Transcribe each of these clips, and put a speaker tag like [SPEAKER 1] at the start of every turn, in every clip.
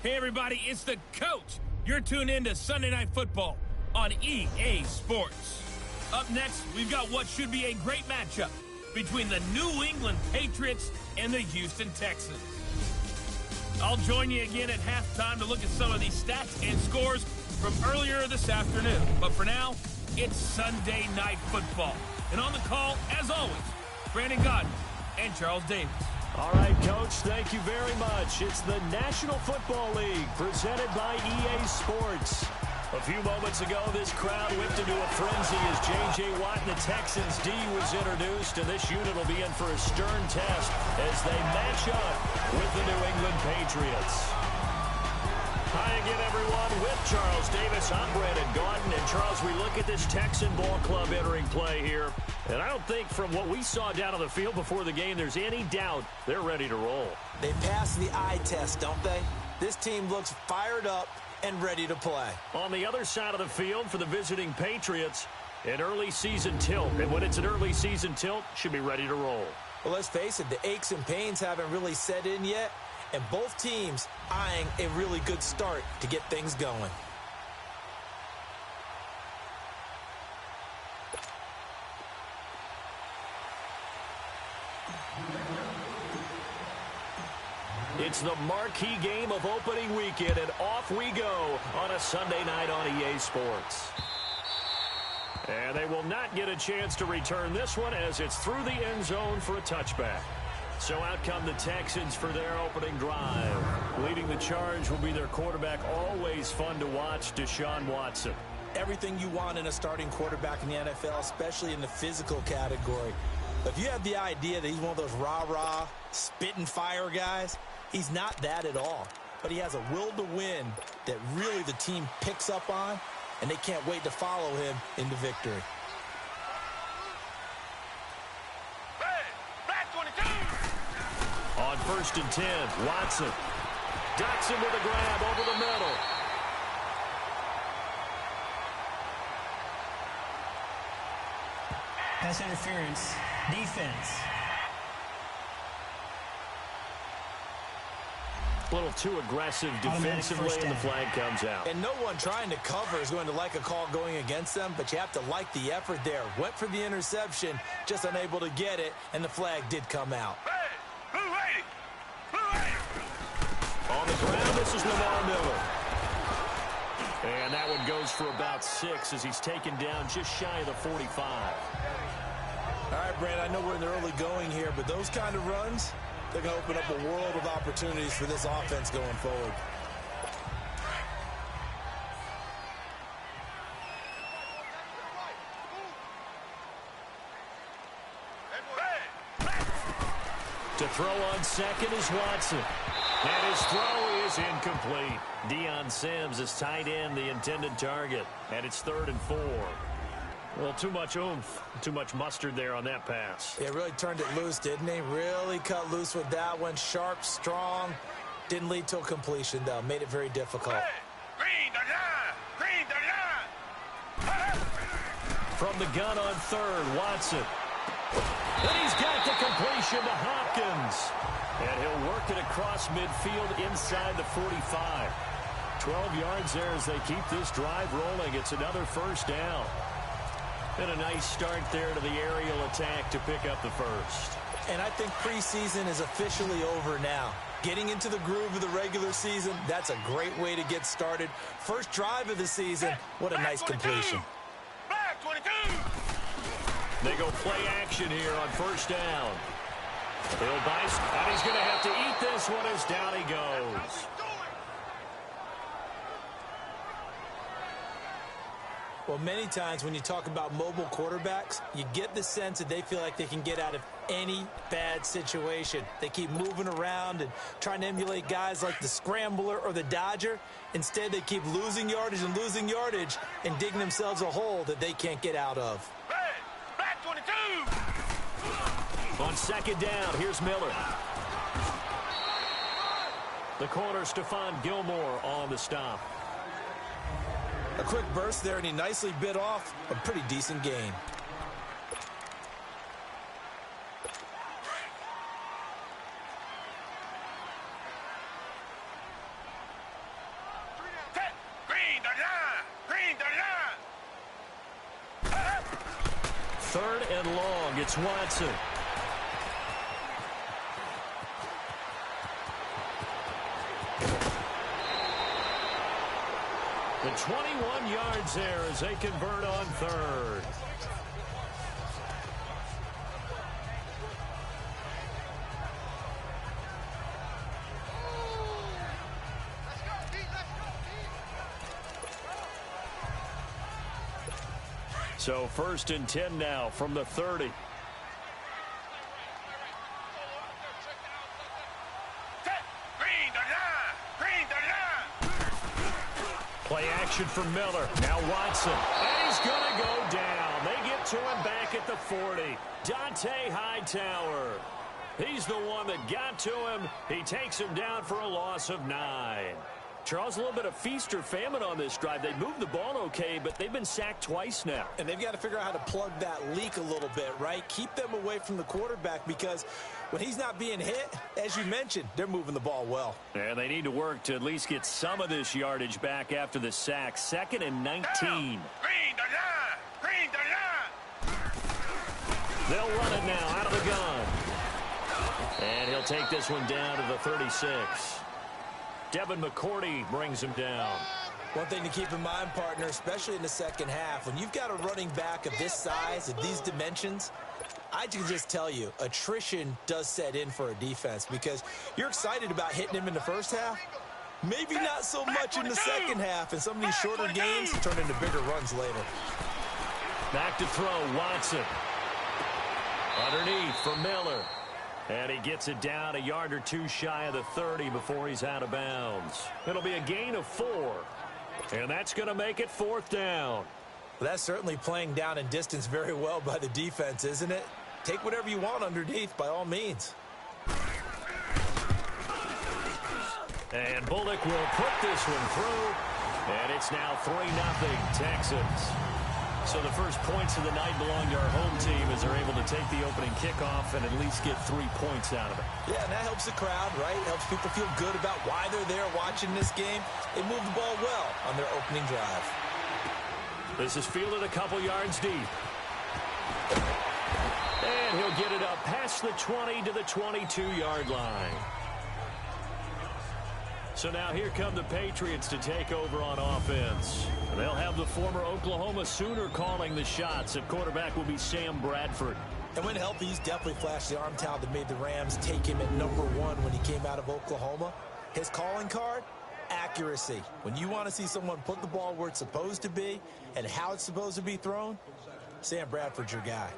[SPEAKER 1] Hey everybody, it's the coach. You're tuned in to Sunday Night Football on EA Sports. Up next, we've got what should be a great matchup between the New England Patriots and the Houston Texans. I'll join you again at halftime to look at some of these stats and scores from earlier this afternoon. But for now, it's Sunday Night Football. And on the call, as always, Brandon Godden and Charles Davis.
[SPEAKER 2] All right, Coach, thank you very much. It's the National Football League presented by EA Sports. A few moments ago, this crowd whipped into a frenzy as J.J. Watt and the Texans D was introduced, and this unit will be in for a stern test as they match up with the New England Patriots. Hi again, everyone. With Charles Davis, I'm Brandon Godden. And, Charles, we look at this Texan ball club entering play here, and I don't think from what we saw down on the field before the game there's any doubt they're ready to roll.
[SPEAKER 3] They passed the eye test, don't they? This team looks fired up and ready to play. On the other side of the field for the visiting Patriots, an early season tilt. And when it's an early season tilt, should be ready to roll. Well, let's face it, the aches and pains haven't really set in yet, and both teams eyeing a really good start to get things going. It's the marquee game of opening weekend, and off we go on a Sunday night on EA Sports. And they will not get a chance to return this one as it's through the end zone for a touchback. So out come the Texans for their opening drive. Leading the charge will be their quarterback, always fun to watch, Deshaun Watson. Everything you want in a starting quarterback in the NFL, especially in the physical category. If you have the idea that he's one of those rah-rah, spit-and-fire guys, he's not that at all. But he has a will to win that really the team picks up on, and they can't wait to follow him into victory. On 1st and 10, Watson. Docks him with a grab over the middle.
[SPEAKER 4] Pass interference. Defense.
[SPEAKER 2] A little too aggressive defensively, and the flag comes out.
[SPEAKER 3] And no one trying to cover is going to like a call going against them, but you have to like the effort there. Went for the interception, just unable to get it, and the flag did come out.
[SPEAKER 2] On the ground, this is Lamar Miller. And that one goes for about 6 as he's taken down just shy of the 45.
[SPEAKER 3] All right, Brad, I know we're in the early going here, but those kind of runs, they're going to open up a world of opportunities for this offense going forward.
[SPEAKER 2] To throw on second is Watson. And his throw is incomplete. Deion Sims is tight end, the intended target. And it's 3rd and 4. Well, too much oomph, too much mustard there on that pass.
[SPEAKER 3] Yeah, really turned it loose, didn't he? Really cut loose with that one. Sharp, strong. Didn't lead to a completion, though. Made it very difficult.
[SPEAKER 2] From the gun on 3rd, Watson. And he's got the completion to Hopkins. And he'll work it across midfield inside the 45. 12 yards there as they keep this drive rolling. It's another first down. And a nice start there to the aerial attack to pick up the first.
[SPEAKER 3] And I think preseason is officially over now. Getting into the groove of the regular season, that's a great way to get started. First drive of the season, what a nice completion.
[SPEAKER 2] They go play action here on first down. Bill Bice, and he's going to have to eat this one as down he goes.
[SPEAKER 3] Well, many times when you talk about mobile quarterbacks, you get the sense that they feel like they can get out of any bad situation. They keep moving around and trying to emulate guys like the Scrambler or the Dodger. Instead, they keep losing yardage and digging themselves a hole that they can't get out of.
[SPEAKER 2] On 2nd down, here's Miller. The corner, Stephon Gilmore on the stop.
[SPEAKER 3] A quick burst there, and he nicely bit off a pretty decent gain.
[SPEAKER 2] 3rd and long. It's Watson. The 21 yards there as they convert on 3rd. So 1st and 10 now from the 30. Play action for Miller. Now Watson. And he's going to go down. They get to him back at the 40. Dante Hightower. He's the one that got to him. He takes him down for a loss of 9. Charles, a little bit of feast or famine on this drive. They moved the ball okay, but they've been sacked twice now.
[SPEAKER 5] And they've got to figure out how to plug that leak a little bit, right? Keep them away from the quarterback because when he's not being hit, as you mentioned, they're moving the ball well.
[SPEAKER 2] And they need to work to at least get some of this yardage back after the sack. 2nd and 19. They'll run it now out of the gun. And he'll take this one down to the 36. Devin McCourty brings him down.
[SPEAKER 5] One thing to keep in mind, partner, especially in the second half, when you've got a running back of this size, of these dimensions, I can just tell you, attrition does set in for a defense because you're excited about hitting him in the first half. Maybe not so much in the second half, and some of these shorter games turn into bigger runs later.
[SPEAKER 2] Back to throw, Watson. Underneath for Miller. And he gets it down a yard or two shy of the 30 before he's out of bounds. It'll be a gain of 4. And that's going to make it 4th down.
[SPEAKER 5] Well, that's certainly playing down in distance very well by the defense, isn't it? Take whatever you want underneath, by all means.
[SPEAKER 2] And Bullock will put this one through. And it's now 3-0 Texans. So the first points of the night belong to our home team as they're able to take the opening kickoff and at least get 3 points out of it.
[SPEAKER 5] Yeah, and that helps the crowd, right? Helps people feel good about why they're there watching this game. They move the ball well on their opening drive.
[SPEAKER 2] This is fielded a couple yards deep. And he'll get it up past the 20 to the 22-yard line. So now here come the Patriots to take over on offense. They'll have the former Oklahoma Sooner calling the shots. At quarterback will be Sam Bradford.
[SPEAKER 5] And when healthy, he's definitely flashed the arm talent that made the Rams take him at number 1 when he came out of Oklahoma. His calling card, accuracy. When you want to see someone put the ball where it's supposed to be and how it's supposed to be thrown, Sam Bradford's your guy.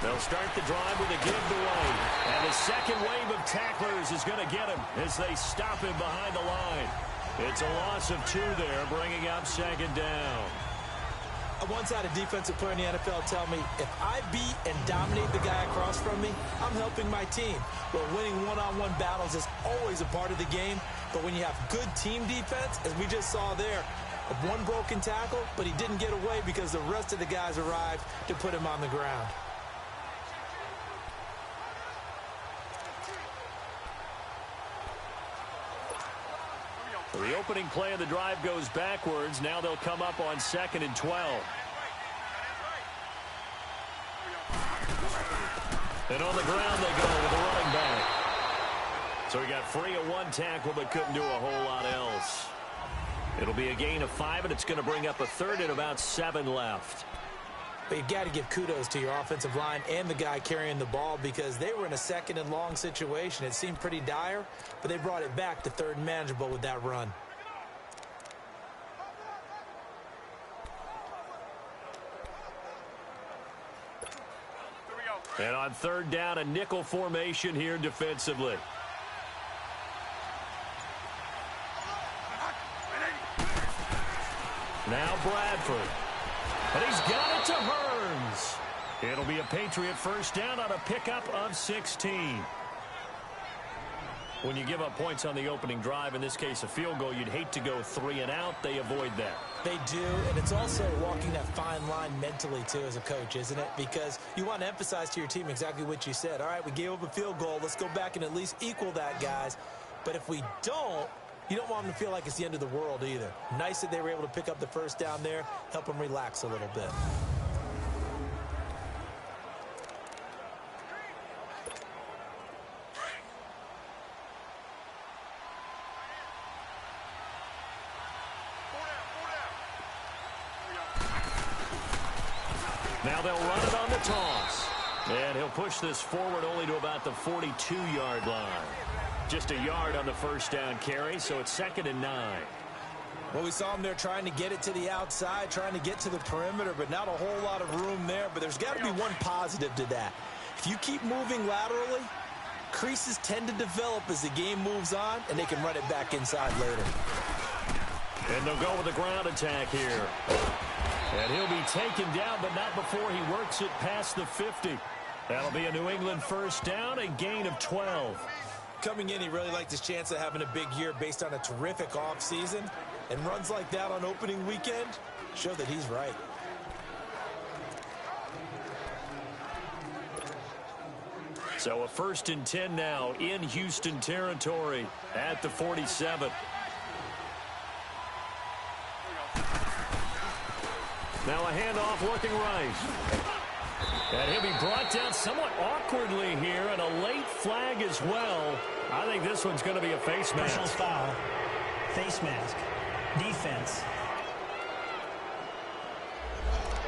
[SPEAKER 2] They'll start the drive with a giveaway. And the second wave of tacklers is going to get him as they stop him behind the line. It's a loss of 2 there, bringing up 2nd down.
[SPEAKER 5] I once had a defensive player in the NFL tell me, if I beat and dominate the guy across from me, I'm helping my team. Well, winning one-on-one battles is always a part of the game. But when you have good team defense, as we just saw there, one broken tackle, but he didn't get away because the rest of the guys arrived to put him on the ground.
[SPEAKER 2] The opening play of the drive goes backwards. Now they'll come up on 2nd and 12. And on the ground they go with the running back. So he got free of 1 tackle but couldn't do a whole lot else. It'll be a gain of 5, and it's going to bring up a 3rd and about 7 left.
[SPEAKER 5] But you've got to give kudos to your offensive line and the guy carrying the ball because they were in a 2nd and long situation. It seemed pretty dire, but they brought it back to 3rd and manageable with that run.
[SPEAKER 2] And on 3rd down, a nickel formation here defensively. Now Bradford. And he's got it to Hearns. It'll be a Patriot first down on a pickup of 16. When you give up points on the opening drive, in this case a field goal, you'd hate to go 3 and out. They avoid that.
[SPEAKER 5] They do, and it's also walking that fine line mentally, too, as a coach, isn't it? Because you want to emphasize to your team exactly what you said. All right, we gave up a field goal. Let's go back and at least equal that, guys. But if we don't, you don't want them to feel like it's the end of the world either. Nice that they were able to pick up the first down there, help them relax a little bit.
[SPEAKER 2] Now they'll run it on the toss. And he'll push this forward only to about the 42-yard line. Just a yard on the first down carry, so it's 2nd and 9.
[SPEAKER 5] Well, we saw him there trying to get it to the outside, trying to get to the perimeter, but not a whole lot of room there. But there's got to be one positive to that. If you keep moving laterally, creases tend to develop as the game moves on, and they can run it back inside later.
[SPEAKER 2] And they'll go with the ground attack here. And he'll be taken down, but not before he works it past the 50. That'll be a New England first down, a gain of 12.
[SPEAKER 5] Coming in, he really liked his chance of having a big year based on a terrific offseason. And runs like that on opening weekend show that he's right.
[SPEAKER 2] So a 1st and 10 now in Houston territory at the 47. Now a handoff looking right. And he'll be brought down somewhat awkwardly here, and a late flag as well. I think this one's going to be a face mask.
[SPEAKER 4] Personal foul. Face mask. Defense.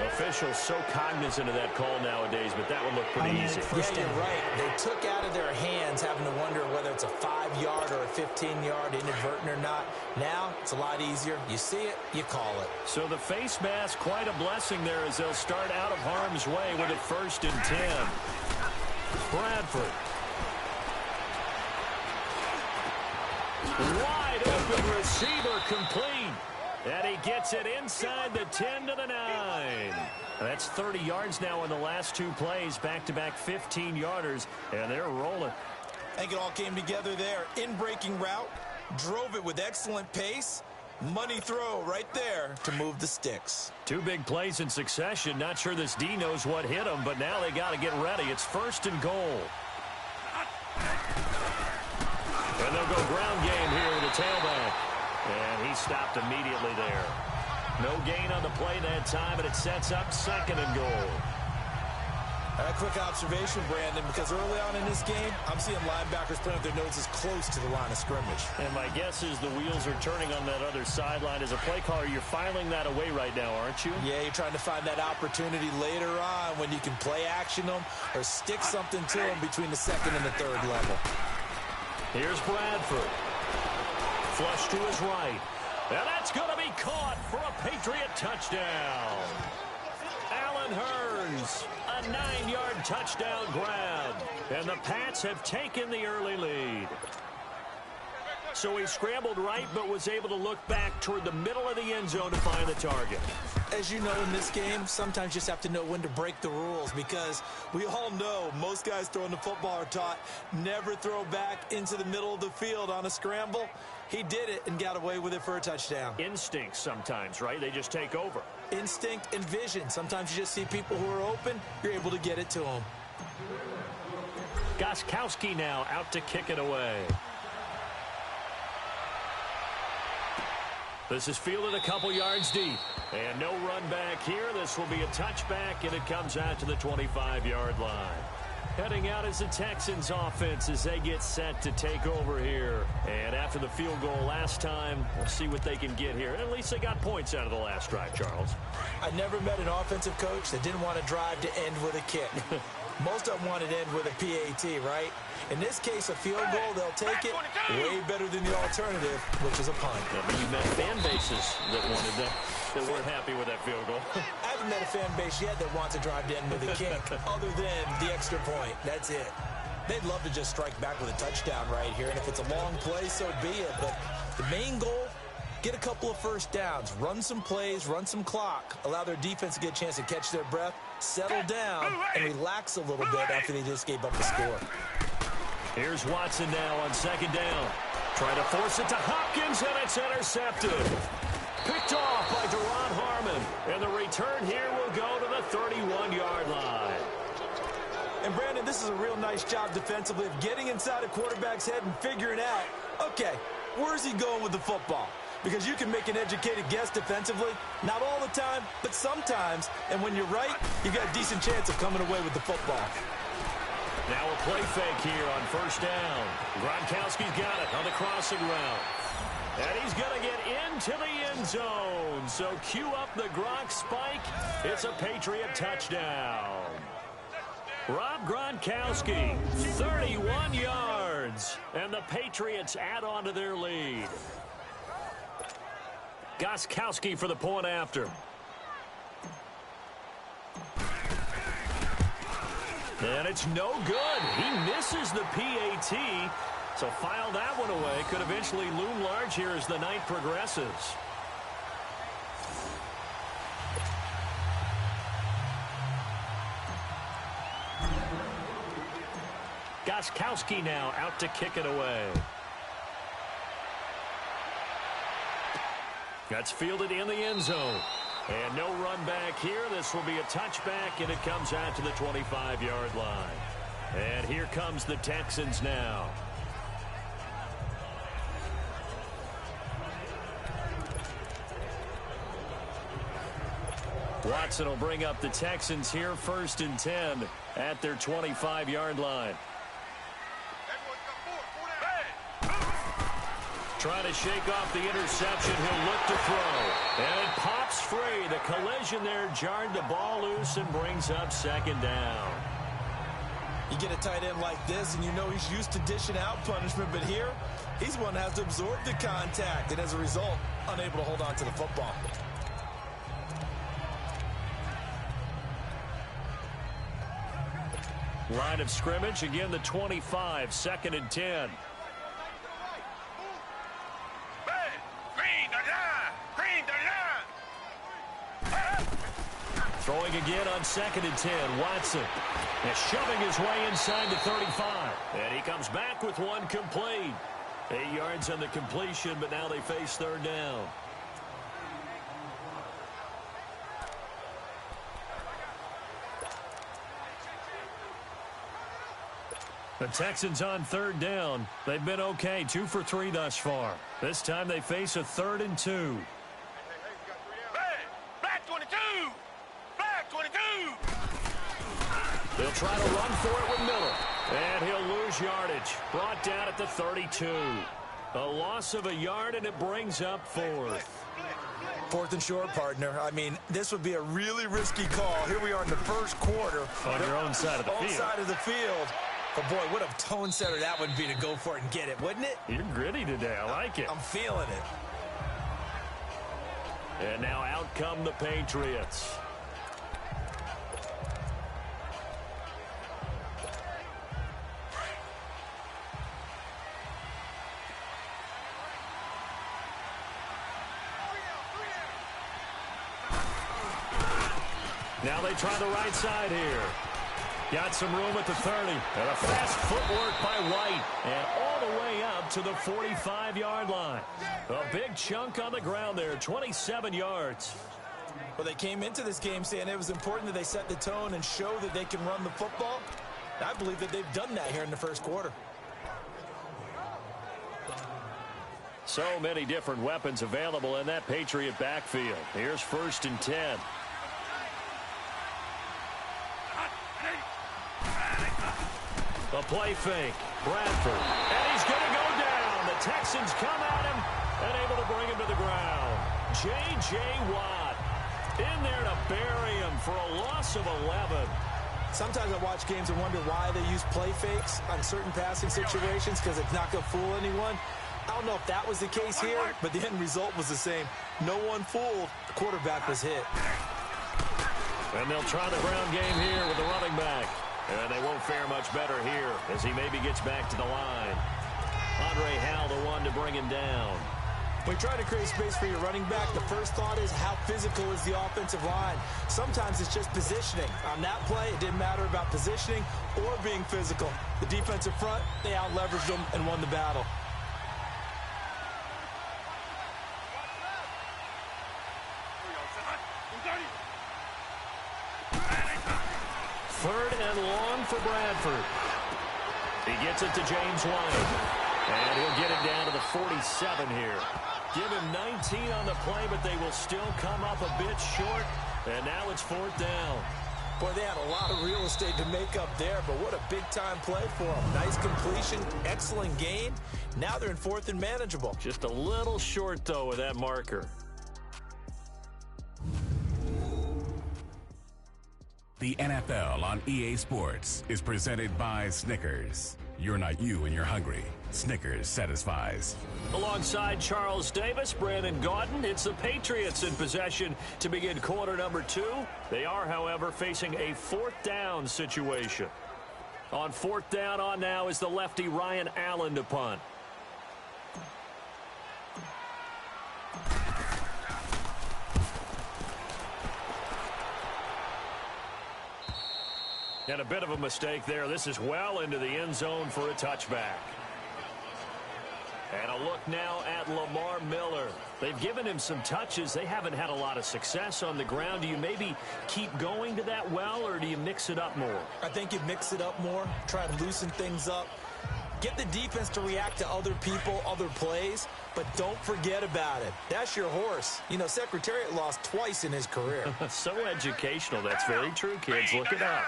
[SPEAKER 2] Officials so cognizant of that call nowadays, but that would look pretty easy.
[SPEAKER 5] Yeah, you're right. They took out of their hands having to wonder whether it's a 5-yard or a 15-yard inadvertent or not. Now, it's a lot easier. You see it, you call it.
[SPEAKER 2] So the face mask, quite a blessing there as they'll start out of harm's way with a 1st and 10. Bradford. Wide open receiver complete. And he gets it inside the 10 to the 9. That's 30 yards now in the last 2 plays. Back-to-back 15-yarders, and they're rolling.
[SPEAKER 5] I think it all came together there. In-breaking route, drove it with excellent pace. Money throw right there to move the sticks.
[SPEAKER 2] 2 big plays in succession. Not sure this D knows what hit him, but now they got to get ready. It's 1st and goal. And they'll go ground game here with the tailback. And he stopped immediately there. No gain on the play that time, and it sets up 2nd and goal.
[SPEAKER 5] A quick observation, Brandon, because early on in this game, I'm seeing linebackers putting up their noses close to the line of scrimmage.
[SPEAKER 2] And my guess is the wheels are turning on that other sideline. As a play caller, you're filing that away right now, aren't you?
[SPEAKER 5] Yeah, you're trying to find that opportunity later on when you can play action them or stick something to them between the 2nd and the 3rd level.
[SPEAKER 2] Here's Bradford. Flush to his right. And that's going to be caught for a Patriot touchdown. Allen Hurns, a 9-yard touchdown grab. And the Pats have taken the early lead. So he scrambled right, but was able to look back toward the middle of the end zone to find the target.
[SPEAKER 5] As you know, in this game, sometimes you just have to know when to break the rules, because we all know most guys throwing the football are taught never throw back into the middle of the field on a scramble. He did it and got away with it for a touchdown.
[SPEAKER 2] Instinct sometimes, right? They just take over.
[SPEAKER 5] Instinct and vision. Sometimes you just see people who are open, you're able to get it to them.
[SPEAKER 2] Gostkowski now out to kick it away. This is fielded a couple yards deep. And no run back here. This will be a touchback, and it comes out to the 25-yard line. Heading out is the Texans offense as they get set to take over here. And after the field goal last time, we'll see what they can get here. At least they got points out of the last drive, Charles.
[SPEAKER 5] I never met an offensive coach that didn't want to drive to end with a kick. Most of them wanted to end with a PAT, right? In this case, a field goal, they'll take it way better than the alternative, which is a punt.
[SPEAKER 2] Yeah, but you met fan bases that wanted that weren't happy with that field goal.
[SPEAKER 5] I haven't met a fan base yet that wants to drive to end with a kick, other than the extra point. That's it. They'd love to just strike back with a touchdown right here, and if it's a long play, so be it. But the main goal, get a couple of first downs, run some plays, run some clock, allow their defense to get a chance to catch their breath, settle down, and relax a little bit after they just gave up the score.
[SPEAKER 2] Here's Watson now on second down. Trying to force it to Hopkins, and it's intercepted. Picked off by Deron Harmon. And the return here will go to the 31-yard line.
[SPEAKER 5] And, Brandon, this is a real nice job defensively of getting inside a quarterback's head and figuring out, okay, where's he going with the football? Because you can make an educated guess defensively. Not all the time, but sometimes. And when you're right, you got a decent chance of coming away with the football.
[SPEAKER 2] Now a play fake here on first down. Gronkowski's got it on the crossing route. And he's going to get into the end zone. So cue up the Gronk spike. It's a Patriot touchdown. Rob Gronkowski, 31 yards. And the Patriots add on to their lead. Gostkowski for the point after. And it's no good. He misses the PAT. So file that one away. Could eventually loom large here as the night progresses. Gostkowski now out to kick it away. That's fielded in the end zone. And no run back here. This will be a touchback, and it comes out to the 25-yard line. And here comes the Texans now. Watson will bring up the Texans here, 1st and 10 at their 25-yard line. Trying to shake off the interception. He'll look to throw. And it pops free. The collision there jarred the ball loose and brings up 2nd down.
[SPEAKER 5] You get a tight end like this, and you know he's used to dishing out punishment. But here, he's one that has to absorb the contact. And as a result, unable to hold on to the football.
[SPEAKER 2] Line of scrimmage. Again, the 25. 2nd and 10. Throwing again on 2nd and 10. Watson is shoving his way inside the 35. And he comes back with one complete. 8 yards on the completion, but now they face 3rd down. The Texans on 3rd down. They've been okay, 2 for 3 thus far. This time they face a 3rd and 2. They'll try to run for it with Miller. And he'll lose yardage. Brought down at the 32. A loss of a yard, and it brings up 4th.
[SPEAKER 5] 4th and short, partner. I mean, this would be a really risky call. Here we are in the 1st quarter.
[SPEAKER 2] On your own side of the field.
[SPEAKER 5] Own side of the field. But, boy, what a tone setter that would be to go for it and get it, wouldn't it?
[SPEAKER 2] You're gritty today. I like it.
[SPEAKER 5] I'm feeling it.
[SPEAKER 2] And now out come the Patriots. Now they try the right side here. Got some room at the 30. And a fast footwork by White. And all the way up to the 45-yard line. A big chunk on the ground there, 27 yards.
[SPEAKER 5] Well, they came into this game saying it was important that they set the tone and show that they can run the football. I believe that they've done that here in the 1st quarter.
[SPEAKER 2] So many different weapons available in that Patriot backfield. Here's 1st and 10. A play fake. Bradford. And he's going to go down. The Texans come at him and able to bring him to the ground. J.J. Watt in there to bury him for a loss of 11.
[SPEAKER 5] Sometimes I watch games and wonder why they use play fakes on certain passing situations, because it's not going to fool anyone. I don't know if that was the case here, but the end result was the same. No one fooled. The quarterback was hit.
[SPEAKER 2] And they'll try the ground game here with the running back. And they won't fare much better here as he maybe gets back to the line. Andre Howell, the one to bring him down.
[SPEAKER 5] When you're trying to create space for your running back, the first thought is how physical is the offensive line. Sometimes it's just positioning. On that play, it didn't matter about positioning or being physical. The defensive front, they out-leveraged them and won the battle.
[SPEAKER 2] Third and long for Bradford. He gets it to James White. And he'll get it down to the 47 here. Give him 19 on the play, but they will still come up a bit short. And now it's fourth down.
[SPEAKER 5] Boy, they had a lot of real estate to make up there, but what a big-time play for them. Nice completion, excellent gain. Now they're in fourth and manageable.
[SPEAKER 2] Just a little short, though, with that marker.
[SPEAKER 6] The NFL on EA Sports is presented by Snickers. You're not you when you're hungry. Snickers satisfies.
[SPEAKER 2] Alongside Charles Davis, Brandon Gaudin, it's the Patriots in possession to begin quarter number 2. They are, however, facing a fourth down situation. On fourth down on now is the lefty Ryan Allen to punt. And a bit of a mistake there. This is well into the end zone for a touchback. And a look now at Lamar Miller. They've given him some touches. They haven't had a lot of success on the ground. Do you maybe keep going to that well, or do you mix it up more?
[SPEAKER 5] I think you mix it up more, try to loosen things up. Get the defense to react to other people, other plays, but don't forget about it. That's your horse. You know, Secretariat lost twice in his career.
[SPEAKER 2] So educational. That's very true, kids. Look it up.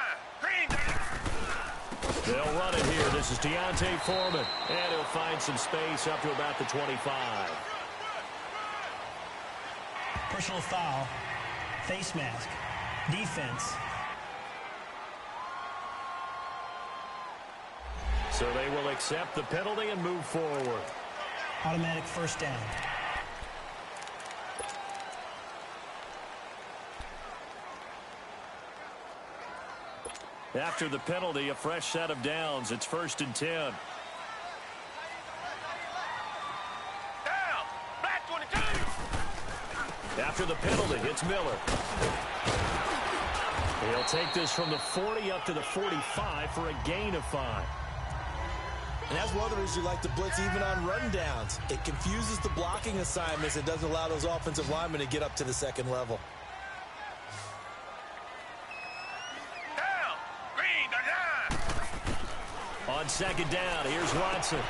[SPEAKER 2] They'll run it here. This is Deontay Foreman. And he'll find some space up to about the 25.
[SPEAKER 4] Personal foul. Face mask. Defense.
[SPEAKER 2] So they will accept the penalty and move forward.
[SPEAKER 4] Automatic first down.
[SPEAKER 2] After the penalty, a fresh set of downs. It's 1st and 10.
[SPEAKER 1] Down. Black 22.
[SPEAKER 2] After the penalty, it's Miller. He'll take this from the 40 up to the 45 for a gain of 5.
[SPEAKER 5] And that's one of the reasons you like to blitz even on rundowns. It confuses the blocking assignments. It doesn't allow those offensive linemen to get up to the second level.
[SPEAKER 2] On second down, here's Watson.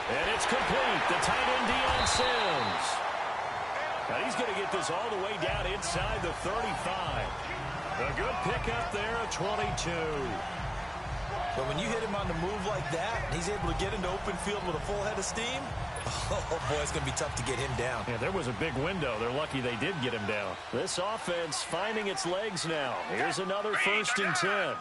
[SPEAKER 2] And it's complete. The tight end, Deion Sims. Now he's going to get this all the way down inside the 35. A good pickup there, a 22.
[SPEAKER 5] But when you hit him on the move like that, and he's able to get into open field with a full head of steam, oh boy, it's going to be tough to get him down.
[SPEAKER 2] Yeah, there was a big window. They're lucky they did get him down. This offense finding its legs now. Here's another 1st and 10.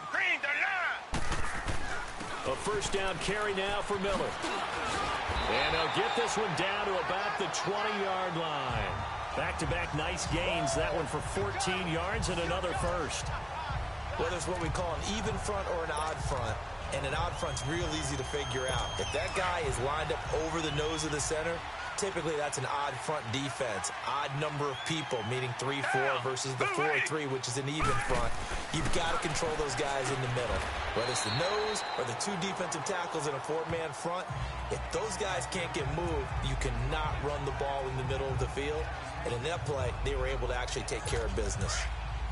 [SPEAKER 2] A first down carry now for Miller. And they'll get this one down to about the 20-yard line. Back-to-back nice gains. That one for 14 yards and another first.
[SPEAKER 5] Whether it's what we call an even front or an odd front, and an odd front's real easy to figure out. If that guy is lined up over the nose of the center, typically that's an odd front defense. Odd number of people, meaning 3-4 versus the 4-3, which is an even front. You've got to control those guys in the middle. Whether it's the nose or the 2 defensive tackles in a 4-man front, if those guys can't get moved, you cannot run the ball in the middle of the field. And in that play, they were able to actually take care of business.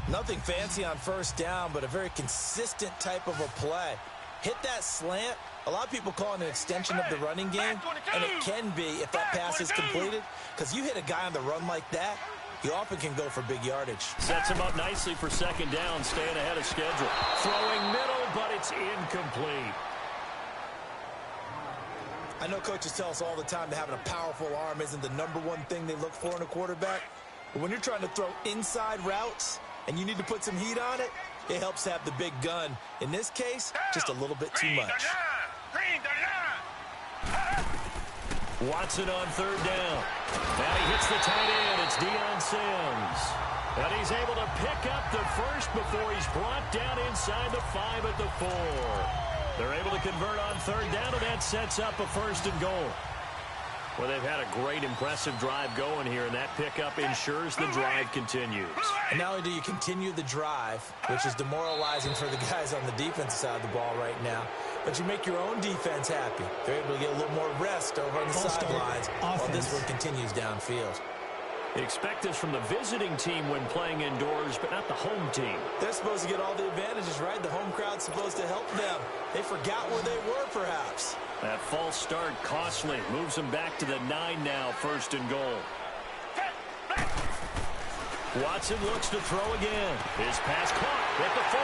[SPEAKER 5] Nothing fancy on first down, but a very consistent type of a play. Hit that slant. A lot of people call it an extension of the running game, and it can be if that pass is completed, because you hit a guy on the run like that, you often can go for big yardage.
[SPEAKER 2] Sets him up nicely for second down, staying ahead of schedule. Throwing middle, but it's incomplete.
[SPEAKER 5] I know coaches tell us all the time that having a powerful arm isn't the #1 thing they look for in a quarterback, but when you're trying to throw inside routes and you need to put some heat on it, it helps have the big gun. In this case, just a little bit too much.
[SPEAKER 2] Watson on third down. Now he hits the tight end. It's Deion Sims. And he's able to pick up the first before he's brought down inside the 5 at the 4. They're able to convert on third down, and that sets up a 1st and goal. Well, they've had a great, impressive drive going here, and that pickup ensures the drive continues.
[SPEAKER 5] And not only do you continue the drive, which is demoralizing for the guys on the defensive side of the ball right now, but you make your own defense happy. They're able to get a little more rest over on the sidelines while this one continues downfield.
[SPEAKER 2] Expect this from the visiting team when playing indoors, but not the home team.
[SPEAKER 5] They're supposed to get all the advantages, right? The home crowd's supposed to help them. They forgot where they were, perhaps.
[SPEAKER 2] That false start costly. Moves them back to the 9 now, 1st and goal. Watson looks to throw again. His pass caught at the 4.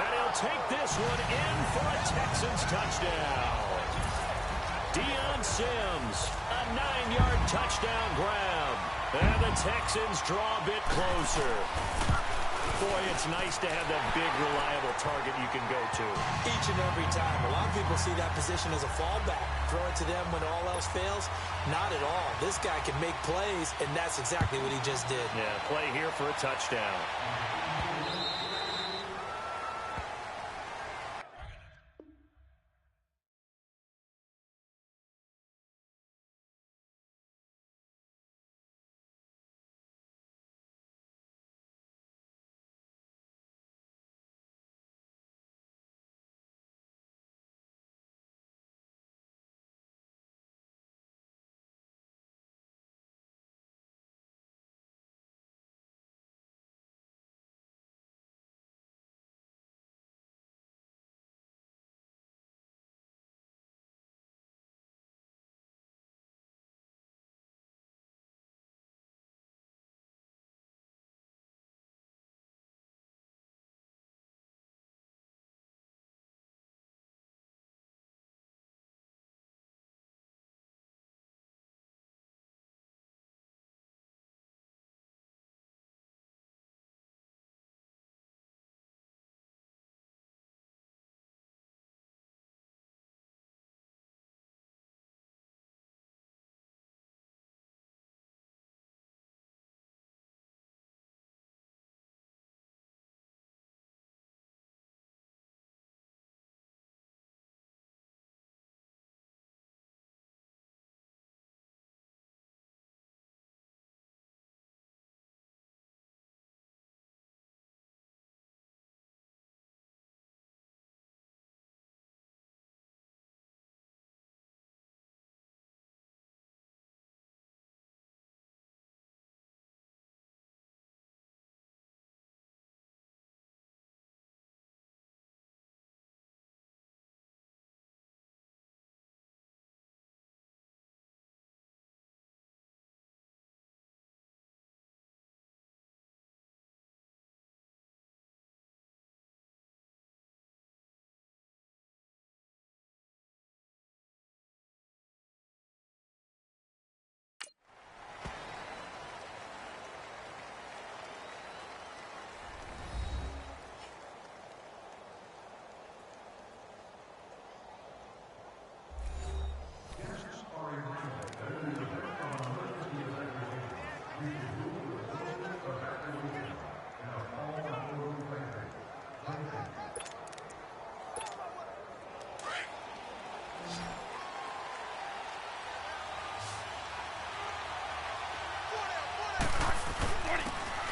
[SPEAKER 2] And he'll take this one in for a Texans touchdown. Deion Sims, a 9-yard touchdown grab. And the Texans draw a bit closer. Boy, it's nice to have that big, reliable target you can go to.
[SPEAKER 5] Each and every time. A lot of people see that position as a fallback. Throw it to them when all else fails. Not at all. This guy can make plays, and that's exactly what he just did.
[SPEAKER 2] Yeah, play here for a touchdown.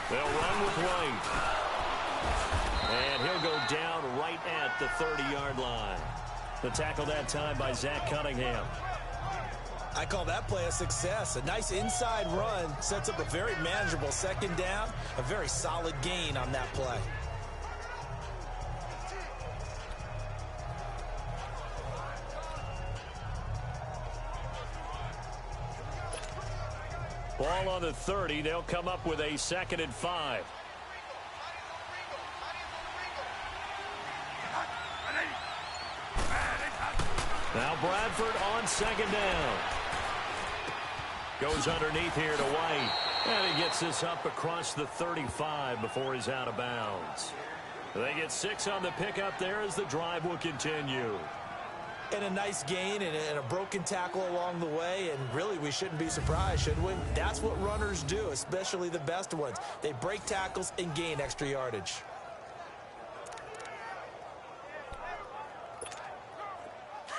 [SPEAKER 2] They'll run with White. And he'll go down right at the 30-yard line. The tackle that time by Zach Cunningham.
[SPEAKER 5] I call that play a success. A nice inside run sets up a very manageable second down. A very solid gain on that play.
[SPEAKER 2] Ball on the 30. They'll come up with a 2nd and 5. Now Bradford on 2nd down. Goes underneath here to White. And he gets this up across the 35 before he's out of bounds. They get 6 on the pickup there as the drive will continue.
[SPEAKER 5] And a nice gain and a broken tackle along the way. And really, we shouldn't be surprised, should we? That's what runners do, especially the best ones. They break tackles and gain extra yardage.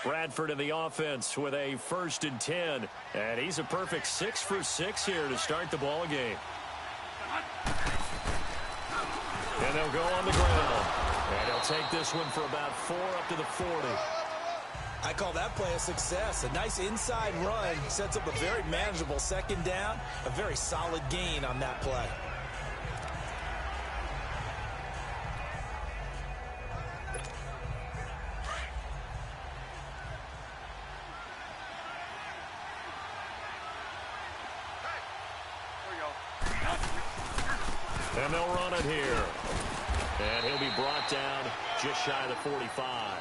[SPEAKER 2] Bradford in the offense with a 1st and 10. And he's a perfect 6 for 6 here to start the ball game. And they'll go on the ground. And he'll take this one for about 4 up to the 40.
[SPEAKER 5] I call that play a success. A nice inside run sets up a very manageable 2nd down. A very solid gain on that play.
[SPEAKER 2] And they'll run it here. And he'll be brought down just shy of the 45.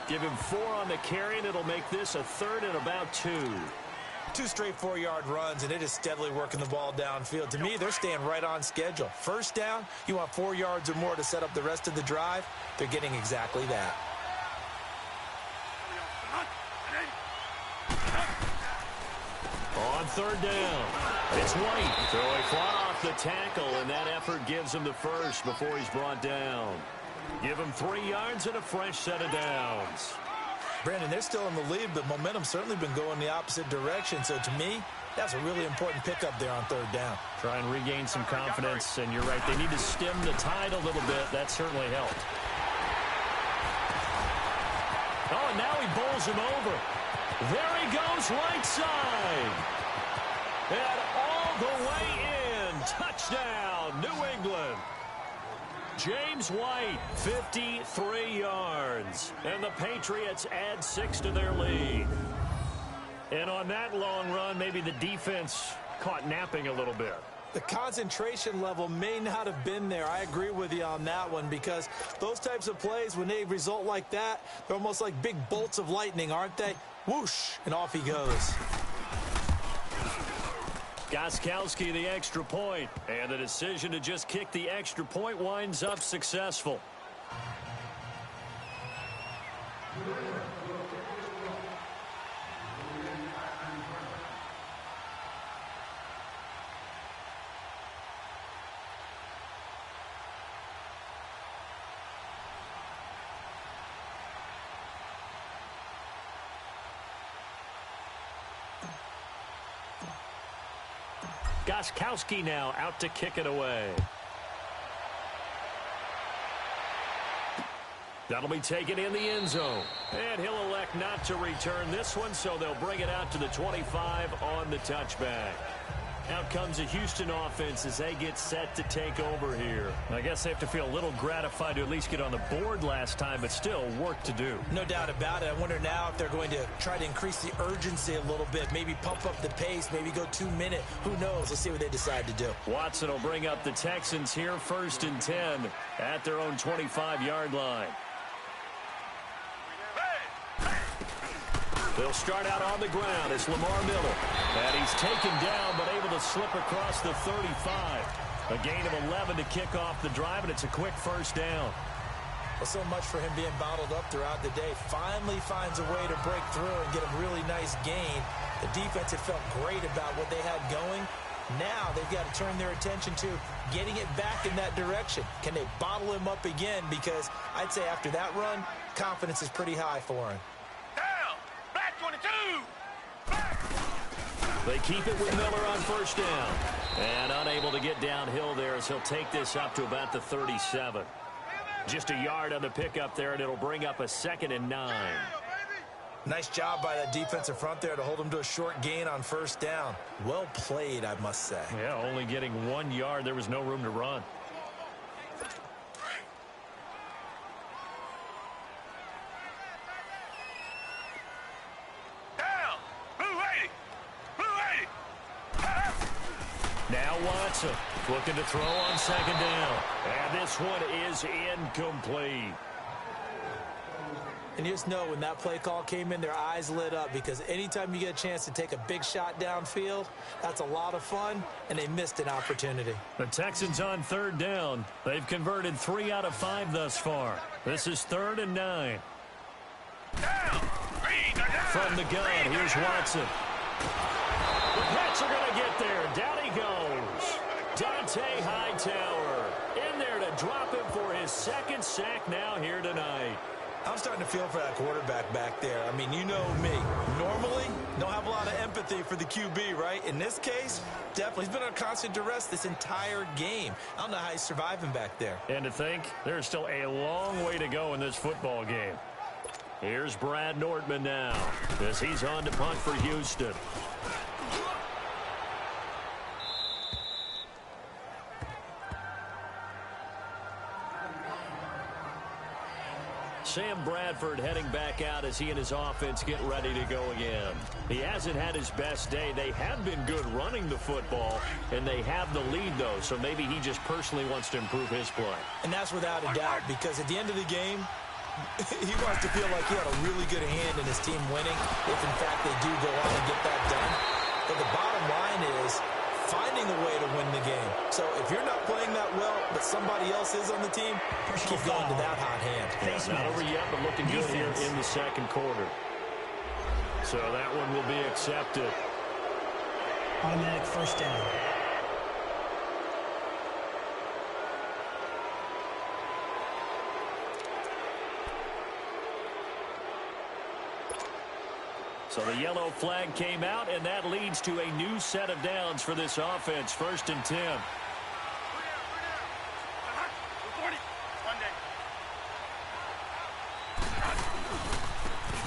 [SPEAKER 2] Give him 4 on the carry, and it'll make this a 3rd and about 2.
[SPEAKER 5] 2 straight 4-yard runs, and it is steadily working the ball downfield. To me, they're staying right on schedule. 1st down, you want 4 yards or more to set up the rest of the drive. They're getting exactly that.
[SPEAKER 2] On 3rd down, it's White. Throwing flat off the tackle, and that effort gives him the 1st before he's brought down. Give him 3 yards and a fresh set of downs.
[SPEAKER 5] Brandon, they're still in the lead, but momentum's certainly been going the opposite direction. So to me, that's a really important pickup there on 3rd down.
[SPEAKER 2] Try and regain some confidence, and you're right. They need to stem the tide a little bit. That certainly helped. Oh, and now he bowls him over. There he goes, right side. And all the way in. Touchdown, New England. James White, 53 yards. And the Patriots add 6 to their lead. And on that long run, maybe the defense caught napping a little bit.
[SPEAKER 5] The concentration level may not have been there. I agree with you on that one, because those types of plays, when they result like that, they're almost like big bolts of lightning, aren't they? Whoosh, and off he goes.
[SPEAKER 2] Gostkowski the extra point, and the decision to just kick the extra point winds up successful. Gostkowski now out to kick it away. That'll be taken in the end zone. And he'll elect not to return this one, so they'll bring it out to the 25 on the touchback. Out comes the Houston offense as they get set to take over here. I guess they have to feel a little gratified to at least get on the board last time, but still work to do.
[SPEAKER 5] No doubt about it. I wonder now if they're going to try to increase the urgency a little bit, maybe pump up the pace, maybe go 2-minute. Who knows? Let's see what they decide to do.
[SPEAKER 2] Watson will bring up the Texans here, 1st and 10 at their own 25-yard line. They'll start out on the ground. It's Lamar Miller. And he's taken down, but able to slip across the 35. A gain of 11 to kick off the drive, and it's a quick 1st down.
[SPEAKER 5] Well, so much for him being bottled up throughout the day. Finally finds a way to break through and get a really nice gain. The defense had felt great about what they had going. Now they've got to turn their attention to getting it back in that direction. Can they bottle him up again? Because I'd say after that run, confidence is pretty high for him.
[SPEAKER 2] They keep it with Miller on 1st down. And unable to get downhill there as he'll take this up to about the 37. Just a yard on the pickup there, and it'll bring up a 2nd and 9.
[SPEAKER 5] Nice job by that defensive front there to hold him to a short gain on 1st down. Well played, I must say.
[SPEAKER 2] Yeah, only getting 1 yard. There was no room to run. Now Watson looking to throw on 2nd down. And this one is incomplete.
[SPEAKER 5] And you just know when that play call came in, their eyes lit up, because anytime you get a chance to take a big shot downfield, that's a lot of fun, and they missed an opportunity.
[SPEAKER 2] The Texans on 3rd down. They've converted 3 out of 5 thus far. This is 3rd and 9. From the gun, here's Watson. The Pats are going to get there. Down he goes. Dante Hightower in there to drop him for his 2nd sack now here tonight.
[SPEAKER 5] I'm starting to feel for that quarterback back there. I mean, you know me. Normally, don't have a lot of empathy for the QB, right? In this case, definitely. He's been under constant duress this entire game. I don't know how he's surviving back there.
[SPEAKER 2] And to think, there's still a long way to go in this football game. Here's Brad Nordman now as he's on to punt for Houston. Sam Bradford heading back out as he and his offense get ready to go again. He hasn't had his best day. They have been good running the football, and they have the lead, though, so maybe he just personally wants to improve his play.
[SPEAKER 5] And that's without a doubt, because at the end of the game, he wants to feel like he had a really good hand in his team winning, if in fact they do go on and get that done. But the bottom line is finding a way to win the game. So if you're not playing that well, but somebody else is on the team, keep going to that hot hand.
[SPEAKER 2] Not over yet, but looking good here in the second quarter. So that one will be accepted.
[SPEAKER 4] Automatic first down.
[SPEAKER 2] So the yellow flag came out, and that leads to a new set of downs for this offense. 1st and 10.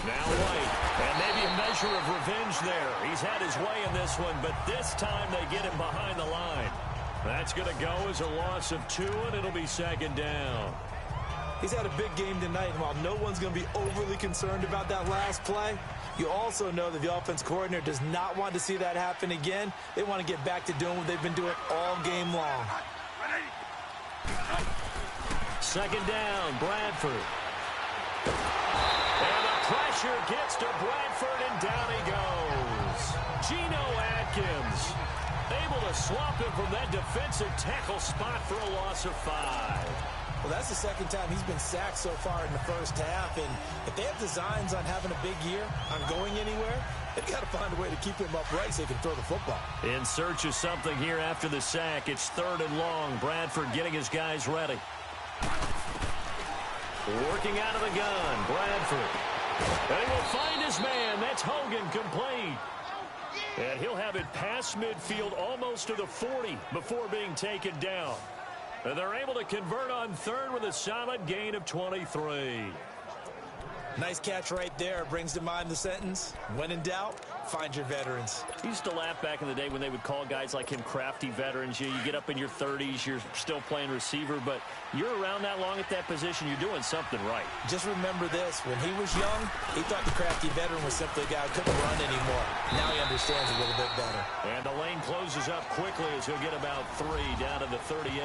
[SPEAKER 2] Now White, and maybe a measure of revenge there. He's had his way in this one, but this time they get him behind the line. That's going to go as a loss of 2, and it'll be 2nd down.
[SPEAKER 5] He's had a big game tonight, and while no one's going to be overly concerned about that last play, you also know that the offense coordinator does not want to see that happen again. They want to get back to doing what they've been doing all game long.
[SPEAKER 2] 2nd down, Bradford. And the pressure gets to Bradford, and down he goes. Geno Atkins able to swap him from that defensive tackle spot for a loss of 5.
[SPEAKER 5] Well, that's the 2nd time he's been sacked so far in the first half, and if they have designs on having a big year, on going anywhere, they've got to find a way to keep him upright so he can throw the football.
[SPEAKER 2] In search of something here after the sack, it's 3rd and long. Bradford getting his guys ready. Working out of the gun, Bradford. And he will find his man. That's Hogan, complete. And he'll have it past midfield almost to the 40 before being taken down. And they're able to convert on 3rd with a solid gain of 23.
[SPEAKER 5] Nice catch right there. Brings to mind the sentence, when in doubt, find your veterans.
[SPEAKER 2] I used to laugh back in the day when they would call guys like him crafty veterans. You get up in your 30s, you're still playing receiver, but you're around that long at that position, you're doing something right.
[SPEAKER 5] Just remember this, when he was young, he thought the crafty veteran was simply a guy who couldn't run anymore. Now he understands a little bit better.
[SPEAKER 2] And the lane closes up quickly as he'll get about 3 down to the 38.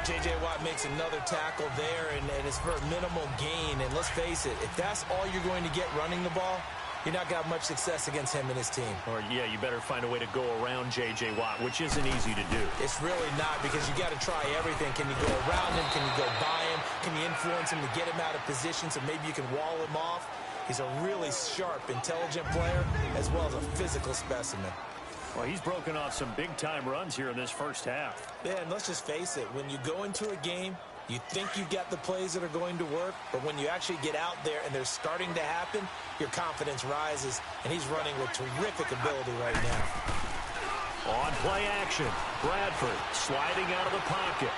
[SPEAKER 5] J.J. Watt makes another tackle there, and it's for a minimal gain. And let's face it, if that's all you're going to get running the ball, you're not going to have much success against him and his team.
[SPEAKER 2] Or, yeah, you better find a way to go around J.J. Watt, which isn't easy to do.
[SPEAKER 5] It's really not, because you got to try everything. Can you go around him? Can you go by him? Can you influence him to get him out of position so maybe you can wall him off? He's a really sharp, intelligent player, as well as a physical specimen.
[SPEAKER 2] Well, he's broken off some big-time runs here in this first half.
[SPEAKER 5] Yeah, and let's just face it. When you go into a game, you think you've got the plays that are going to work, but when you actually get out there and they're starting to happen, your confidence rises, and he's running with terrific ability right now.
[SPEAKER 2] On play action, Bradford sliding out of the pocket.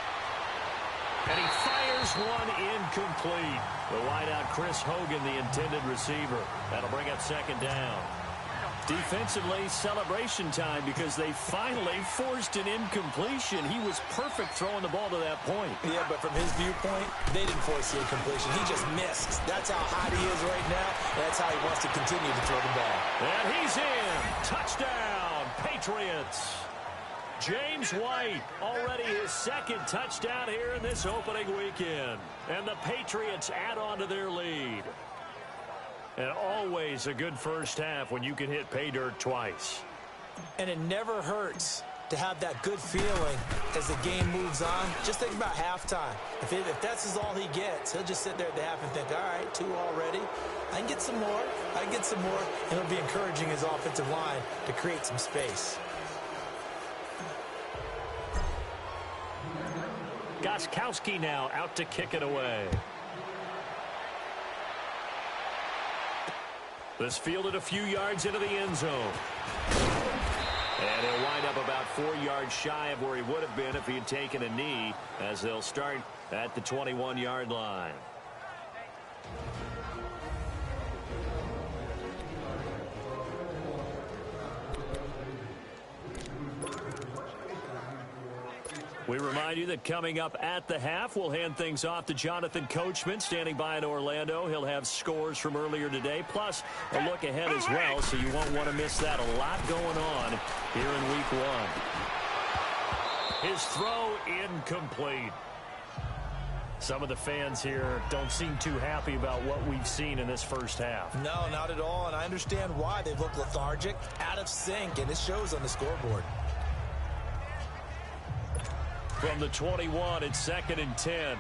[SPEAKER 2] And he fires one incomplete. The wideout, Chris Hogan, the intended receiver. That'll bring up 2nd down. Defensively, celebration time because they finally forced an incompletion. He was perfect throwing the ball to that point.
[SPEAKER 5] Yeah, but from his viewpoint, they didn't force the incompletion. He just missed. That's how hot he is right now. That's how he wants to continue to throw the ball.
[SPEAKER 2] And he's in. Touchdown, Patriots. James White, already his 2nd touchdown here in this opening weekend. And the Patriots add on to their lead. And always a good first half when you can hit pay dirt twice.
[SPEAKER 5] And it never hurts to have that good feeling as the game moves on. Just think about halftime. If that's all he gets, he'll just sit there at the half and think, all right, 2 already. I can get some more. I can get some more. And he'll be encouraging his offensive line to create some space.
[SPEAKER 2] Gostkowski now out to kick it away.
[SPEAKER 3] This fielded a few yards into the end zone. And he'll wind up about 4 yards shy of where he would have been if he had taken a knee, as they'll start at the 21-yard line. We remind you that coming up at the half, we'll hand things off to Jonathan Coachman, standing by in Orlando. He'll have scores from earlier today, plus a look ahead as well, so you won't want to miss that. A lot going on here in Week 1. His throw incomplete. Some of the fans here don't seem too happy about what we've seen in this first half.
[SPEAKER 5] No, not at all, and I understand why. They've looked lethargic, out of sync, and it shows on the scoreboard.
[SPEAKER 3] From the 21, it's 2nd and 10.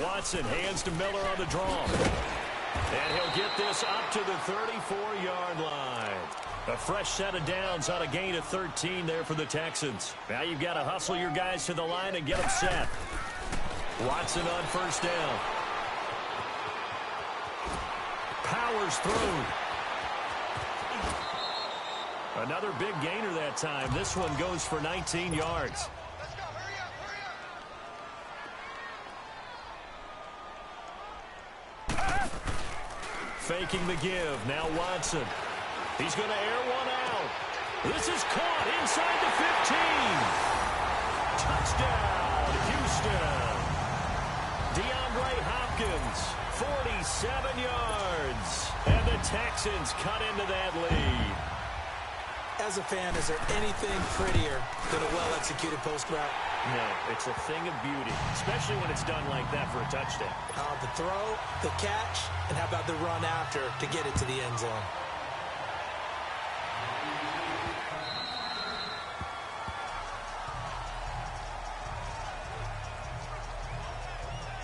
[SPEAKER 3] Watson hands to Miller on the draw. And he'll get this up to the 34-yard line. A fresh set of downs on a gain of 13 there for the Texans. Now you've got to hustle your guys to the line and get them set. Watson on first down. Powers through. Another big gainer that time. This one goes for 19 yards. Faking the give. Now Watson. He's going to air one out. This is caught inside the 15. Touchdown, Houston. DeAndre Hopkins, 47 yards. And the Texans cut into that lead.
[SPEAKER 5] As a fan, is there anything prettier than a well-executed post route?
[SPEAKER 3] No, it's a thing of beauty, especially when it's done like that for a touchdown.
[SPEAKER 5] The throw, the catch, and how about the run after to get it to the end zone?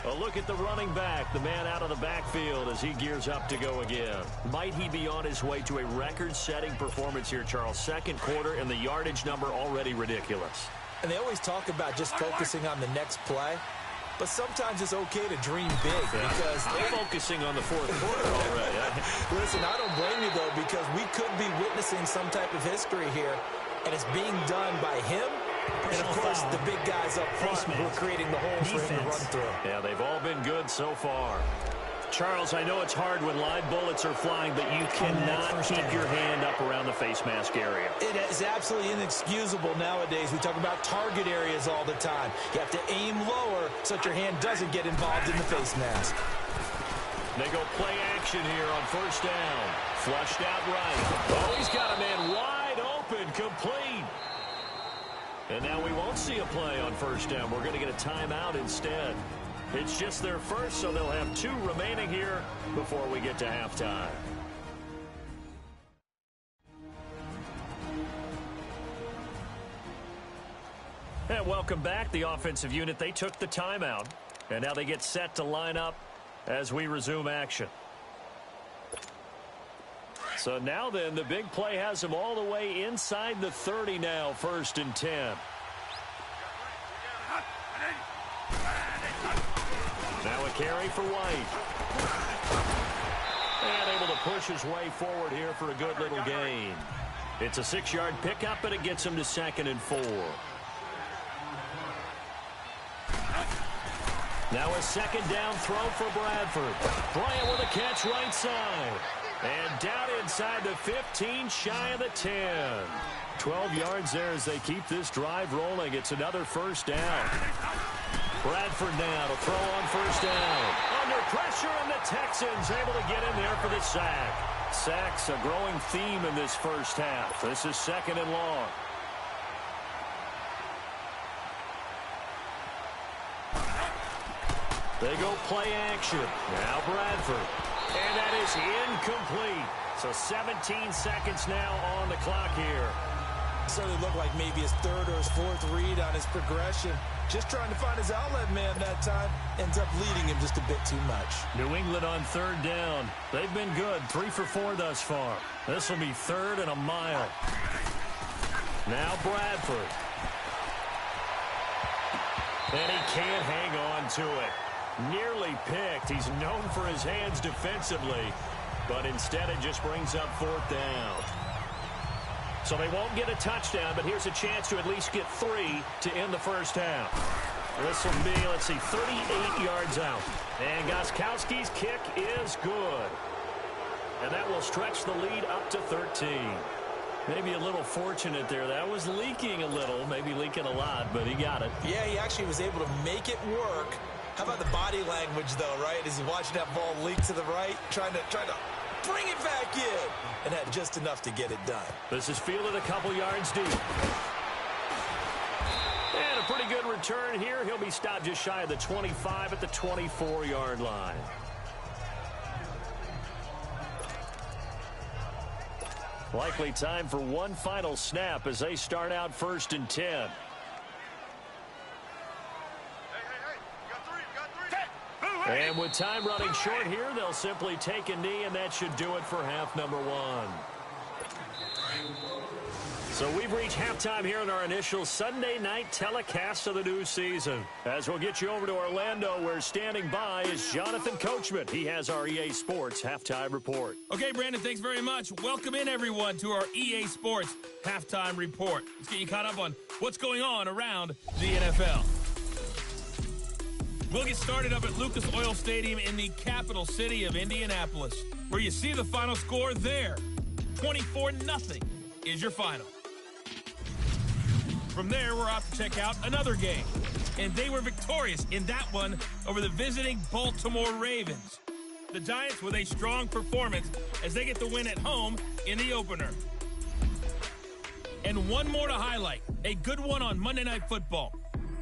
[SPEAKER 3] A look at the running back, the man out of the backfield as he gears up to go again. Might he be on his way to a record-setting performance here, Charles? Second quarter and the yardage number already ridiculous.
[SPEAKER 5] And they always talk about just focusing on the next play, but sometimes it's okay to dream big because
[SPEAKER 3] they're focusing on the fourth quarter already.
[SPEAKER 5] Listen, I don't blame you, though, because we could be witnessing some type of history here, and it's being done by him. And, of course, the big guys up front who are creating the holes for him to run through.
[SPEAKER 3] Yeah, they've all been good so far. Charles, I know it's hard when live bullets are flying, but you cannot keep your hand up around the face mask area.
[SPEAKER 5] It is absolutely inexcusable nowadays. We talk about target areas all the time. You have to aim lower so that your hand doesn't get involved in the face mask.
[SPEAKER 3] They go play action here on first down. Flushed out right. Oh, he's got a man wide open, complete. And now we won't see a play on first down. We're going to get a timeout instead. It's just their first, so they'll have 2 remaining here before we get to halftime. And welcome back. The offensive unit, they took the timeout. And now they get set to line up as we resume action. So now then, the big play has them all the way inside the 30 now, 1st and 10. Now a carry for White. And able to push his way forward here for a good little gain. It's a 6-yard pickup, and it gets him to 2nd and 4. Now a 2nd down throw for Bradford. Bryant with a catch right side. And down inside the 15, shy of the 10. 12 yards there as they keep this drive rolling. It's another first down. Bradford now to throw on first down. Under pressure, and the Texans able to get in there for the sack. Sacks a growing theme in this first half. This is 2nd and long. They go play action. Now Bradford. And that is incomplete. So 17 seconds now on the clock here.
[SPEAKER 5] Certainly looked like maybe his 3rd or his 4th read on his progression. Just trying to find his outlet man that time. Ends up leading him just a bit too much.
[SPEAKER 3] New England on 3rd down. They've been good. 3 for 4 thus far. This will be 3rd and a mile. Now Bradford.
[SPEAKER 2] And he can't hang on to it. Nearly picked. He's known for his hands defensively. But instead it just brings up 4th down. So they won't get a touchdown, but here's a chance to at least get 3 to end the first half. This will be, let's see, 38 yards out. And Gostkowski's kick is good. And that will stretch the lead up to 13. Maybe a little fortunate there. That was leaking a little, maybe leaking a lot, but he got it.
[SPEAKER 5] Yeah, he actually was able to make it work. How about the body language, though, right? As he's watching that ball leak to the right, trying to bring it back in, and had just enough to get it done.
[SPEAKER 2] This is fielded a couple yards deep. And a pretty good return here. He'll be stopped just shy of the 25 at the 24-yard line. Likely time for one final snap as they start out 1st and 10. And with time running short here, they'll simply take a knee, and that should do it for half number 1. So we've reached halftime here in our initial Sunday night telecast of the new season. As we'll get you over to Orlando, where standing by is Jonathan Coachman. He has our EA Sports Halftime Report.
[SPEAKER 1] Okay, Brandon, thanks very much. Welcome in, everyone, to our EA Sports Halftime Report. Let's get you caught up on what's going on around the NFL. We'll get started up at Lucas Oil Stadium in the capital city of Indianapolis, where you see the final score there. 24-0 is your final. From there, we're off to check out another game. And they were victorious in that one over the visiting Baltimore Ravens. The Giants with a strong performance as they get the win at home in the opener. And one more to highlight. A good one on Monday Night Football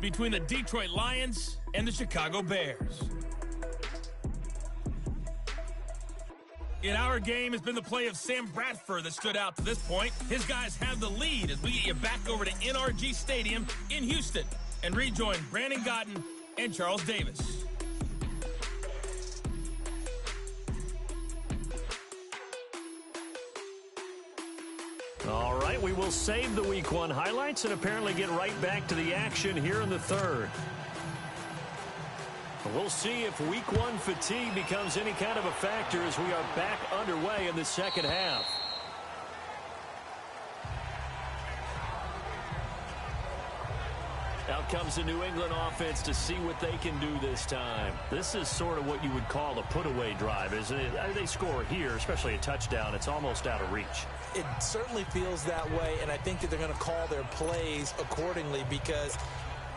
[SPEAKER 1] between the Detroit Lions and the Chicago Bears. In our game has been the play of Sam Bradford that stood out to this point. His guys have the lead as we get you back over to NRG Stadium in Houston and rejoin Brandon Gotten and Charles Davis.
[SPEAKER 2] All right, we will save the Week 1 highlights and apparently get right back to the action here in the third. We'll see if Week 1 fatigue becomes any kind of a factor as we are back underway in the second half. Out comes the New England offense to see what they can do this time. This is sort of what you would call a put-away drive, isn't it? They score here, especially a touchdown. It's almost out of reach.
[SPEAKER 5] It certainly feels that way, and I think that they're going to call their plays accordingly because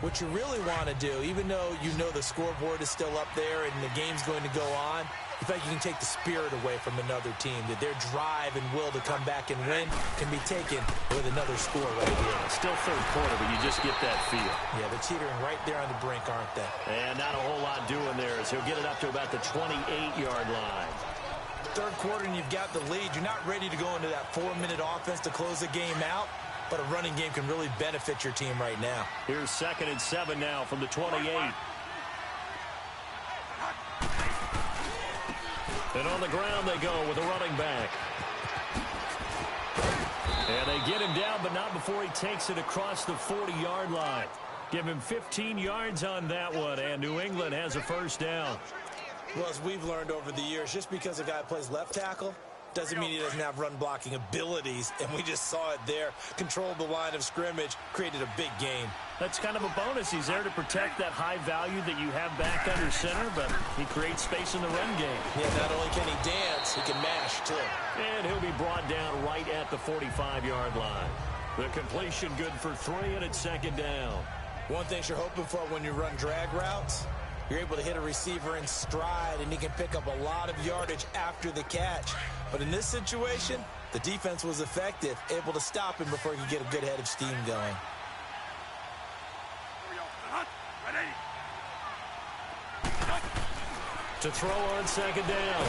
[SPEAKER 5] what you really want to do, even though you know the scoreboard is still up there and the game's going to go on, you feel like you can take the spirit away from another team, that their drive and will to come back and win can be taken with another score right here.
[SPEAKER 2] It's still third quarter, but you just get that feel.
[SPEAKER 5] Yeah, they're teetering right there on the brink, aren't they?
[SPEAKER 2] And not a whole lot doing there as he'll get it up to about the 28-yard line.
[SPEAKER 5] Third quarter and you've got the lead. You're not ready to go into that 4-minute offense to close the game out, but a running game can really benefit your team right now.
[SPEAKER 2] Here's 2nd and 7 now from the 28. And on the ground they go with a running back. And they get him down, but not before he takes it across the 40-yard line. Give him 15 yards on that one, and New England has a first down.
[SPEAKER 5] Well, as we've learned over the years, just because a guy plays left tackle doesn't mean he doesn't have run-blocking abilities, and we just saw it there. Controlled the line of scrimmage, created a big gain.
[SPEAKER 2] That's kind of a bonus. He's there to protect that high value that you have back under center, but he creates space in the run game.
[SPEAKER 5] Yeah, not only can he dance, he can mash, too.
[SPEAKER 2] And he'll be brought down right at the 45-yard line. The completion good for 3, and it's 2nd down.
[SPEAKER 5] One thing you're hoping for when you run drag routes, you're able to hit a receiver in stride, and he can pick up a lot of yardage after the catch. But in this situation, the defense was effective, able to stop him before he could get a good head of steam going.
[SPEAKER 2] To throw on 2nd down.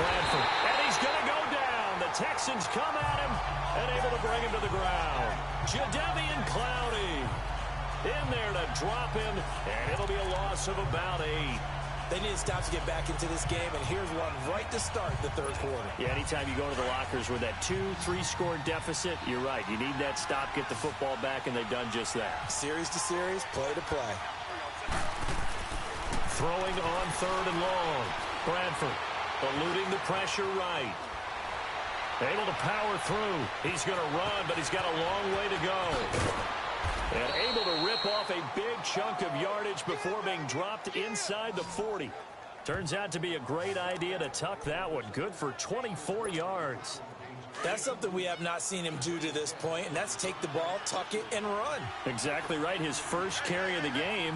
[SPEAKER 2] Bradford. And he's going to go down. The Texans come at him and able to bring him to the ground. Jadeveon Clowney in there to drop him, and it'll be a loss of about 8.
[SPEAKER 5] They need to stop to get back into this game, and here's one right to start the third quarter.
[SPEAKER 2] Yeah, anytime you go to the lockers with that 2-3 score deficit, you're right. You need that stop, get the football back, and they've done just that.
[SPEAKER 5] Series to series, play to play.
[SPEAKER 2] throwing on 3rd and long. Bradford eluding the pressure right. Able to power through. He's going to run, but he's got a long way to go. And able to rip off a big chunk of yardage before being dropped inside the 40. Turns out to be a great idea to tuck that one. Good for 24 yards.
[SPEAKER 5] That's something we have not seen him do to this point, and that's take the ball, tuck it, and run.
[SPEAKER 2] Exactly right. His first carry of the game.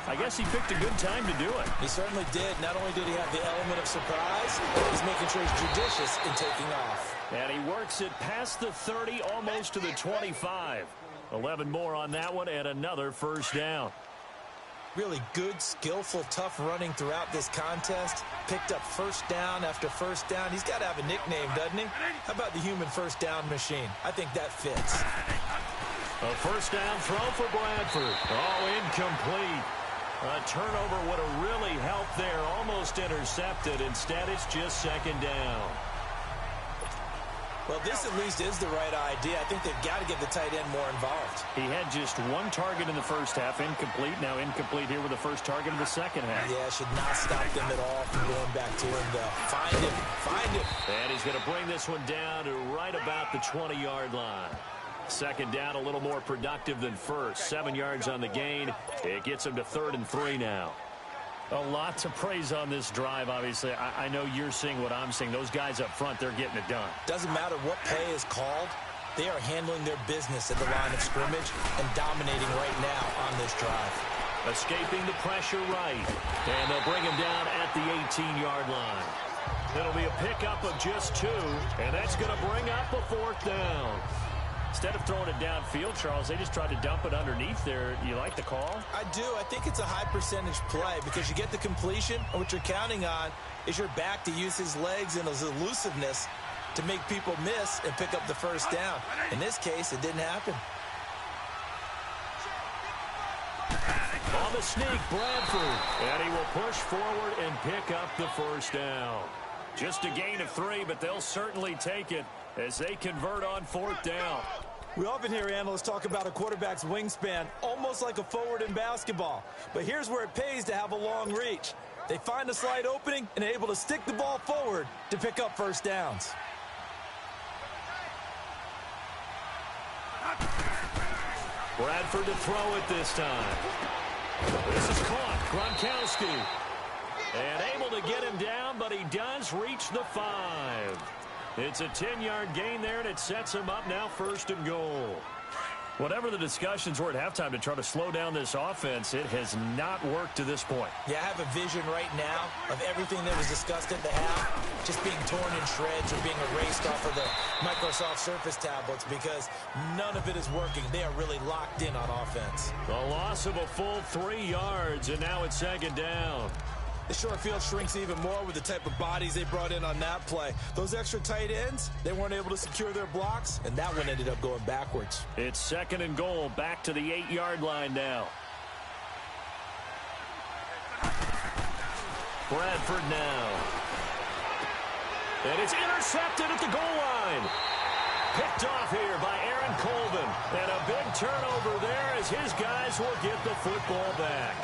[SPEAKER 2] I guess he picked a good time to do it.
[SPEAKER 5] He certainly did. Not only did he have the element of surprise, he's making sure he's judicious in taking off.
[SPEAKER 2] And he works it past the 30, almost to the 25. 11 more on that one, and another first down.
[SPEAKER 5] Really good, skillful, tough running throughout this contest. Picked up first down after first down. He's got to have a nickname, doesn't he? How about the human first down machine? I think that fits.
[SPEAKER 2] A first down throw for Bradford. Oh, incomplete. A turnover would have really helped there. Almost intercepted. Instead, it's just 2nd down.
[SPEAKER 5] Well, this at least is the right idea. I think they've got to get the tight end more involved.
[SPEAKER 2] He had just 1 target in the first half, incomplete. Now incomplete here with the first target of the second half.
[SPEAKER 5] Yeah, should not stop them at all from going back to him, though. Find him. Find him.
[SPEAKER 2] And he's going to bring this one down to right about the 20-yard line. 2nd down, a little more productive than first. 7 yards on the gain. It gets him to 3rd and 3 now. A lot to praise on this drive, obviously. I know you're seeing what I'm seeing. Those guys up front, they're getting it done.
[SPEAKER 5] Doesn't matter what play is called. They are handling their business at the line of scrimmage and dominating right now on this drive.
[SPEAKER 2] Escaping the pressure right. And they'll bring him down at the 18-yard line. It'll be a pickup of just 2, and that's going to bring up a 4th down. Instead of throwing it downfield, Charles, they just tried to dump it underneath there. You like the call?
[SPEAKER 5] I do. I think it's a high-percentage play because you get the completion, and what you're counting on is your back to use his legs and his elusiveness to make people miss and pick up the first down. In this case, it didn't happen.
[SPEAKER 2] On the sneak, Bradford. And he will push forward and pick up the first down. Just a gain of 3, but they'll certainly take it as they convert on 4th down.
[SPEAKER 5] We often hear analysts talk about a quarterback's wingspan, almost like a forward in basketball. But here's where it pays to have a long reach. They find a slight opening and are able to stick the ball forward to pick up first downs.
[SPEAKER 2] Bradford to throw it this time. This is caught. Gronkowski. And able to get him down, but he does reach the 5. It's a 10-yard gain there, and it sets him up now 1st and goal. Whatever the discussions were at halftime to try to slow down this offense, it has not worked to this point.
[SPEAKER 5] Yeah, I have a vision right now of everything that was discussed at the half just being torn in shreds or being erased off of the Microsoft Surface tablets because none of it is working. They are really locked in on offense.
[SPEAKER 2] The loss of a full 3 yards, and now it's 2nd down.
[SPEAKER 5] The short field shrinks even more with the type of bodies they brought in on that play. Those extra tight ends, they weren't able to secure their blocks, and that one ended up going backwards.
[SPEAKER 2] It's 2nd and goal, back to the 8-yard line now. Bradford now. And it's intercepted at the goal line. Picked off here by Aaron Colvin. And a big turnover there as his guys will get the football back.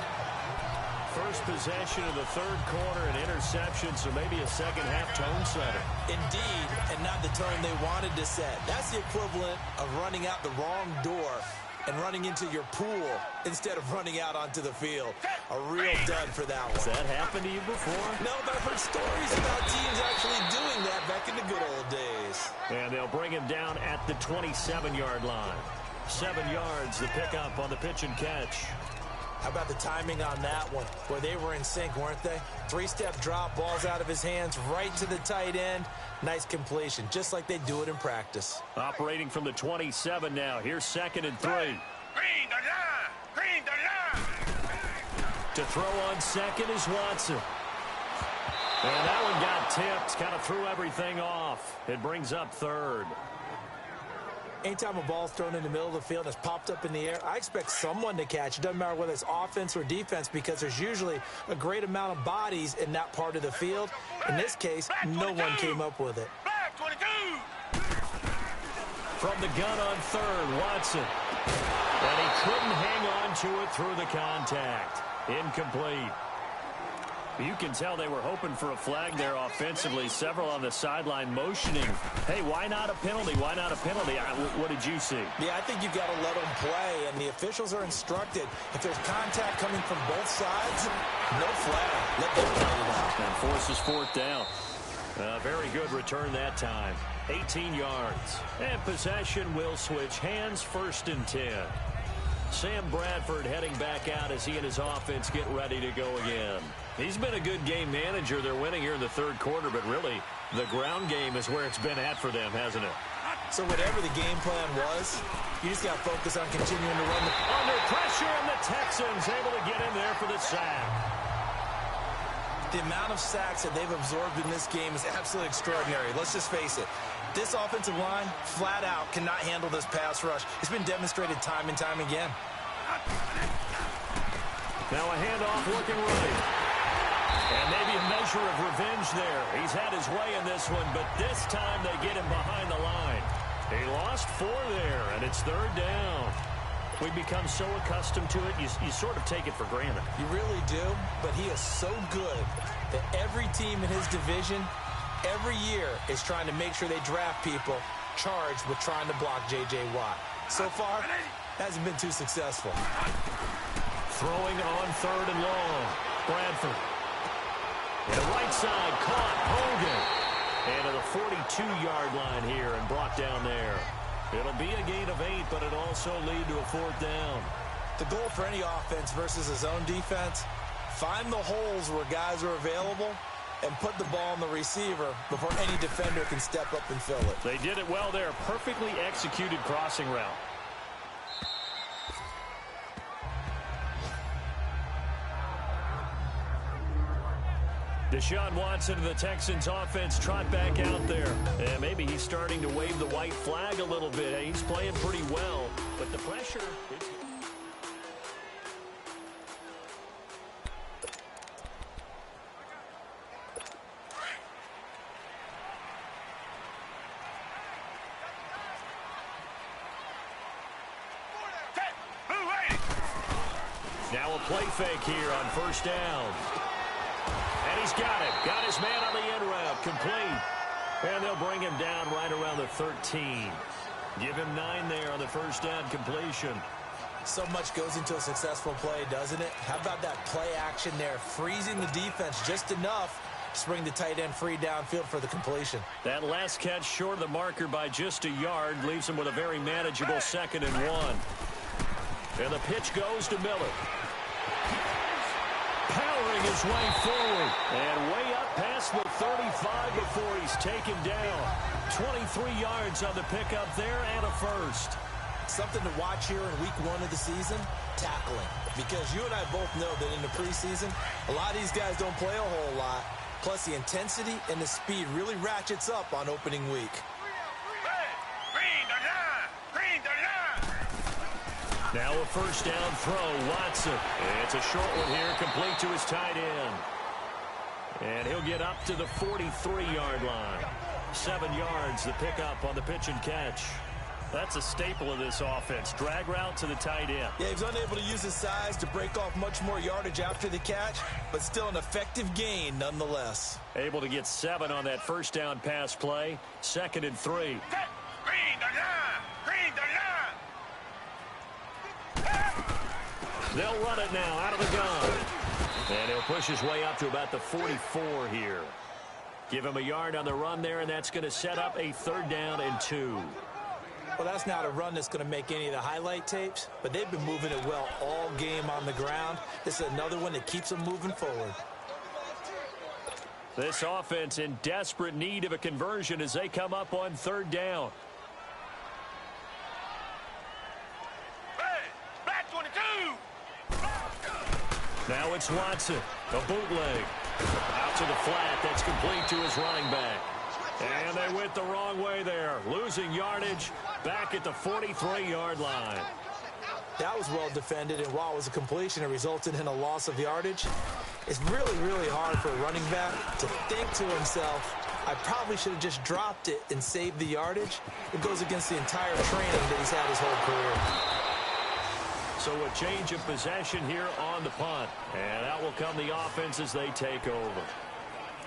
[SPEAKER 2] First possession of the 3rd quarter, an interception, so maybe a second-half tone setter.
[SPEAKER 5] Indeed, and not the tone they wanted to set. That's the equivalent of running out the wrong door and running into your pool instead of running out onto the field. A real dud for that one.
[SPEAKER 2] Has that happened to you before?
[SPEAKER 5] No, but I've heard stories about teams actually doing that back in the good old days.
[SPEAKER 2] And they'll bring him down at the 27-yard line. 7 yards, the pickup on the pitch and catch.
[SPEAKER 5] How about the timing on that one? Where they were in sync, weren't they? 3-step drop, balls out of his hands, right to the tight end. Nice completion, just like they do it in practice.
[SPEAKER 2] Operating from the 27 now. Here's 2nd and 3. To throw on 2nd is Watson. And that one got tipped, kind of threw everything off. It brings up 3rd.
[SPEAKER 5] Anytime a ball's thrown in the middle of the field and it's popped up in the air, I expect someone to catch. It doesn't matter whether it's offense or defense because there's usually a great amount of bodies in that part of the field. In this case, no one came up with it.
[SPEAKER 2] From the gun on 3rd, Watson. And he couldn't hang on to it through the contact. Incomplete. You can tell they were hoping for a flag there offensively. Several on the sideline motioning. Hey, why not a penalty? Why not a penalty? What did you see?
[SPEAKER 5] Yeah, I think you've got to let them play, and the officials are instructed. If there's contact coming from both sides, no flag. Let them fight it out.
[SPEAKER 2] And forces fourth down. Very good return that time. 18 yards. And possession will switch hands, 1st and 10. Sam Bradford heading back out as he and his offense get ready to go again. He's been a good game manager. They're winning here in the 3rd quarter, but really the ground game is where it's been at for them, hasn't it?
[SPEAKER 5] So whatever the game plan was, you just got to focus on continuing to run the...
[SPEAKER 2] Under pressure, and the Texans able to get in there for the sack.
[SPEAKER 5] The amount of sacks that they've absorbed in this game is absolutely extraordinary. Let's just face it. This offensive line, flat out, cannot handle this pass rush. It's been demonstrated time and time again.
[SPEAKER 2] Now a handoff looking right. And maybe a measure of revenge there. He's had his way in this one, but this time they get him behind the line. He lost 4 there, and it's 3rd down. We become so accustomed to it, you sort of take it for granted.
[SPEAKER 5] You really do, but he is so good that every team in his division every year is trying to make sure they draft people charged with trying to block J.J. Watt. So far, hasn't been too successful.
[SPEAKER 2] Throwing on 3rd and long. Bradford. And the right side caught. Hogan. And to the 42-yard line here and brought down there. It'll be a gain of 8, but it'll also lead to a 4th down.
[SPEAKER 5] The goal for any offense versus his own defense, find the holes where guys are available and put the ball on the receiver before any defender can step up and fill it.
[SPEAKER 2] They did it well there. Perfectly executed crossing route. Deshaun Watson of the Texans offense trot back out there. And maybe he's starting to wave the white flag a little bit. He's playing pretty well, but the pressure... Now a play fake here on 1st down. And he's got it. Got his man on the end route. Complete. And they'll bring him down right around the 13. Give him 9 there on the 1st down completion.
[SPEAKER 5] So much goes into a successful play, doesn't it? How about that play action there? Freezing the defense just enough to bring the tight end free downfield for the completion.
[SPEAKER 2] That last catch short of the marker by just a yard leaves him with a very manageable 2nd and 1. And the pitch goes to Miller. Powering his way forward and way up past the 35 before he's taken down. 23 yards on the pickup there and a 1st.
[SPEAKER 5] Something to watch here in week 1 of the season, tackling. Because you and I both know that in the preseason, a lot of these guys don't play a whole lot. Plus the intensity and the speed really ratchets up on opening week.
[SPEAKER 2] Now a 1st down throw, Watson. It's a short one here, complete to his tight end. And he'll get up to the 43-yard line. 7 yards, the pickup on the pitch and catch. That's a staple of this offense. Drag route to the tight end.
[SPEAKER 5] Yeah, he was unable to use his size to break off much more yardage after the catch, but still an effective gain nonetheless.
[SPEAKER 2] Able to get 7 on that 1st down pass play. 2nd and 3. They'll run it now out of the gun. And he'll push his way up to about the 44 here. Give him a yard on the run there, and that's going to set up a 3rd down and 2.
[SPEAKER 5] Well, that's not a run that's going to make any of the highlight tapes, but they've been moving it well all game on the ground. This is another one that keeps them moving forward.
[SPEAKER 2] This offense in desperate need of a conversion as they come up on 3rd down. Now it's Watson, a bootleg. Out to the flat, that's complete to his running back. And they went the wrong way there. Losing yardage back at the 43-yard line.
[SPEAKER 5] That was well defended, and while it was a completion, it resulted in a loss of yardage. It's really, really hard for a running back to think to himself, I probably should have just dropped it and saved the yardage. It goes against the entire training that he's had his whole career.
[SPEAKER 2] So a change of possession here on the punt. And out will come the offense as they take over.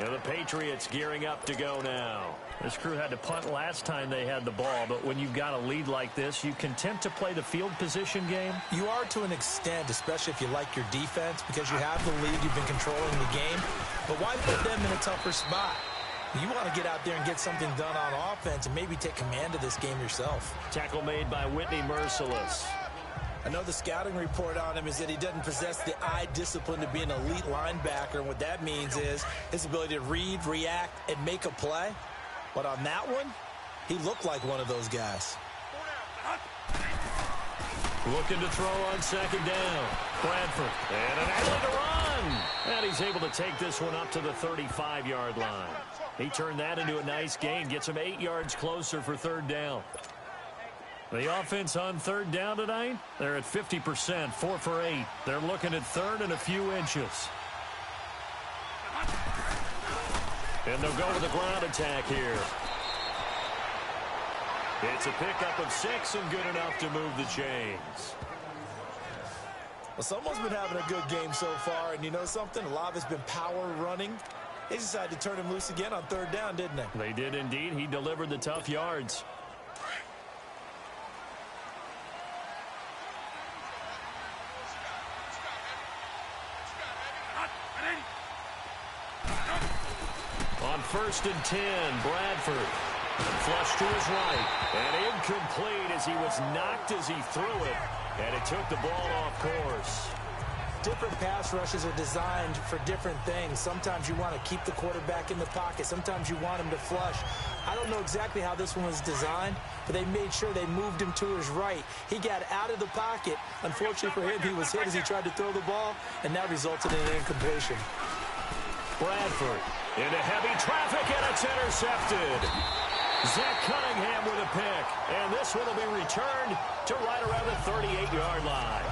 [SPEAKER 2] And the Patriots gearing up to go now.
[SPEAKER 3] This crew had to punt last time they had the ball, but when you've got a lead like this, you content to play the field position game?
[SPEAKER 5] You are to an extent, especially if you like your defense, because you have the lead, you've been controlling the game. But why put them in a tougher spot? You want to get out there and get something done on offense and maybe take command of this game yourself.
[SPEAKER 2] Tackle made by Whitney Merciless.
[SPEAKER 5] I know the scouting report on him is that he doesn't possess the eye discipline to be an elite linebacker. And what that means is his ability to read, react, and make a play. But on that one, he looked like one of those guys.
[SPEAKER 2] Looking to throw on second down. Bradford. And an able to run. And he's able to take this one up to the 35-yard line. He turned that into a nice gain. Gets him 8 yards closer for third down. The offense on third down tonight, they're at 50%, 4 for 8. They're looking at third and a few inches. And they'll go with a ground attack here. It's a pickup of 6 and good enough to move the chains.
[SPEAKER 5] Well, someone's been having a good game so far, and you know something? A lot of it's been power running. They decided to turn him loose again on third down, didn't they?
[SPEAKER 2] They did indeed. He delivered the tough yards. On 1st and 10, Bradford. Flush to his right. And incomplete as he was knocked as he threw it. And it took the ball off course.
[SPEAKER 5] Different pass rushes are designed for different things. Sometimes you want to keep the quarterback in the pocket. Sometimes you want him to flush. I don't know exactly how this one was designed, but they made sure they moved him to his right. He got out of the pocket. Unfortunately for him, he was hit as he tried to throw the ball, and that resulted in an incompletion.
[SPEAKER 2] Bradford into heavy traffic, and it's intercepted. Zach Cunningham with a pick, and this one will be returned to right around the 38-yard line.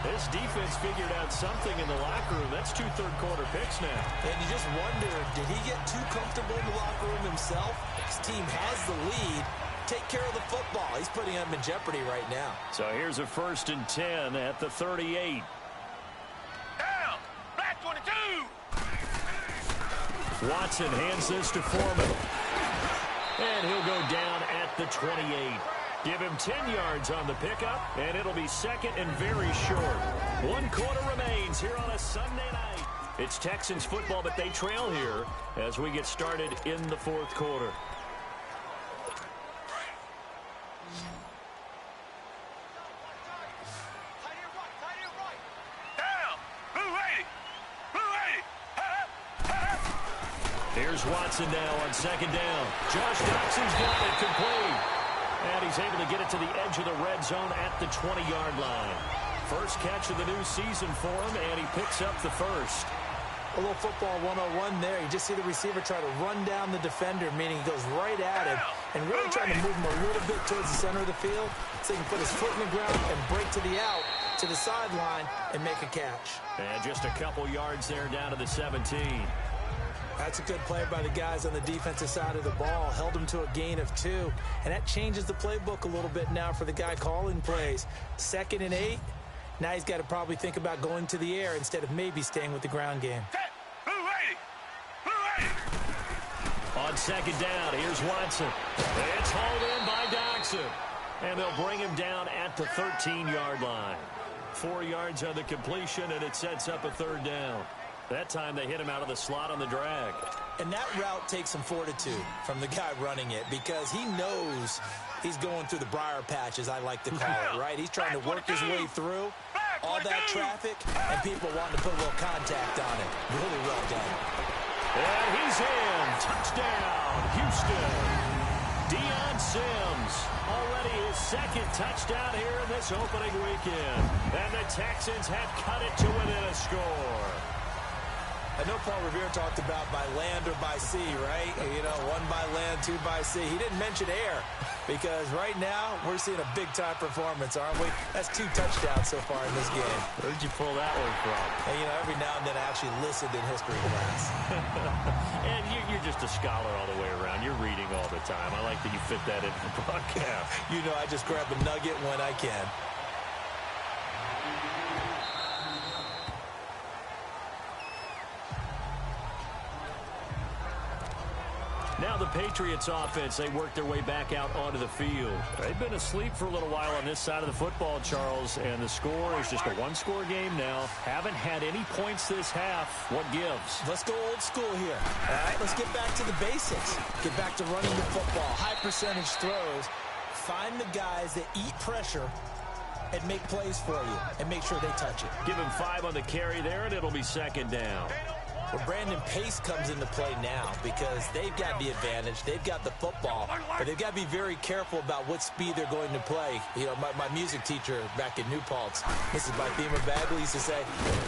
[SPEAKER 2] This defense figured out something in the locker room. That's 2 third-quarter picks now.
[SPEAKER 5] And you just wonder, did he get too comfortable in the locker room himself? His team has the lead. Take care of the football. He's putting them in jeopardy right now.
[SPEAKER 2] So here's a 1st and 10 at the 38.
[SPEAKER 1] Down! Black 22!
[SPEAKER 2] Watson hands this to Foreman. And he'll go down at the 28. Give him 10 yards on the pickup, and it'll be second and very short. 1 quarter remains here on a Sunday night. It's Texans football, but they trail here as we get started in the 4th quarter. Here's Watson now on second down. Josh Doxson's got it complete. And he's able to get it to the edge of the red zone at the 20-yard line. First catch of the new season for him, and he picks up the first.
[SPEAKER 5] A little football 101 there. You just see the receiver try to run down the defender, meaning he goes right at him, and really trying to move him a little bit towards the center of the field so he can put his foot in the ground and break to the out, to the sideline, and make a catch.
[SPEAKER 2] And just a couple yards there down to the 17.
[SPEAKER 5] That's a good play by the guys on the defensive side of the ball. Held him to a gain of 2. And that changes the playbook a little bit now for the guy calling plays. 2nd and 8. Now he's got to probably think about going to the air instead of maybe staying with the ground game.
[SPEAKER 2] On second down, here's Watson. It's hauled in by Doxson. And they'll bring him down at the 13-yard line. 4 yards on the completion, and it sets up a third down. That time they hit him out of the slot on the drag.
[SPEAKER 5] And that route takes some fortitude from the guy running it because he knows he's going through the briar patch, as I like to call it, right? He's trying to work his way through all that traffic and people wanting to put a little contact on it. Really well done.
[SPEAKER 2] And he's in. Touchdown, Houston. Deion Sims, already his 2nd touchdown here in this opening weekend. And the Texans have cut it to within a score.
[SPEAKER 5] I know Paul Revere talked about by land or by sea, right? You know, 1 by land, 2 by sea. He didn't mention air because right now we're seeing a big-time performance, aren't we? That's 2 touchdowns so far in this game.
[SPEAKER 2] Where'd you pull that one from?
[SPEAKER 5] And, you know, every now and then I actually listened in history class.
[SPEAKER 2] And you're just a scholar all the way around. You're reading all the time. I like that you fit that into the broadcast.
[SPEAKER 5] You know, I just grab a nugget when I can.
[SPEAKER 2] the Patriots offense, they work their way back out onto the field. They've been asleep for a little while on this side of the football, Charles, and the score is just a one-score game now. Haven't had any points this half. What gives?
[SPEAKER 5] Let's go old school here. All right, let's get back to the basics. Get back to running the football, high percentage throws. Find the guys that eat pressure and make plays for you and make sure they touch it.
[SPEAKER 2] Give him 5 on the carry there, and it'll be second down.
[SPEAKER 5] Well, Brandon, pace comes into play now because they've got the advantage. They've got the football, but they've got to be very careful about what speed they're going to play. You know, my music teacher back in New Paltz, Mrs. Bythema Bagley, used to say,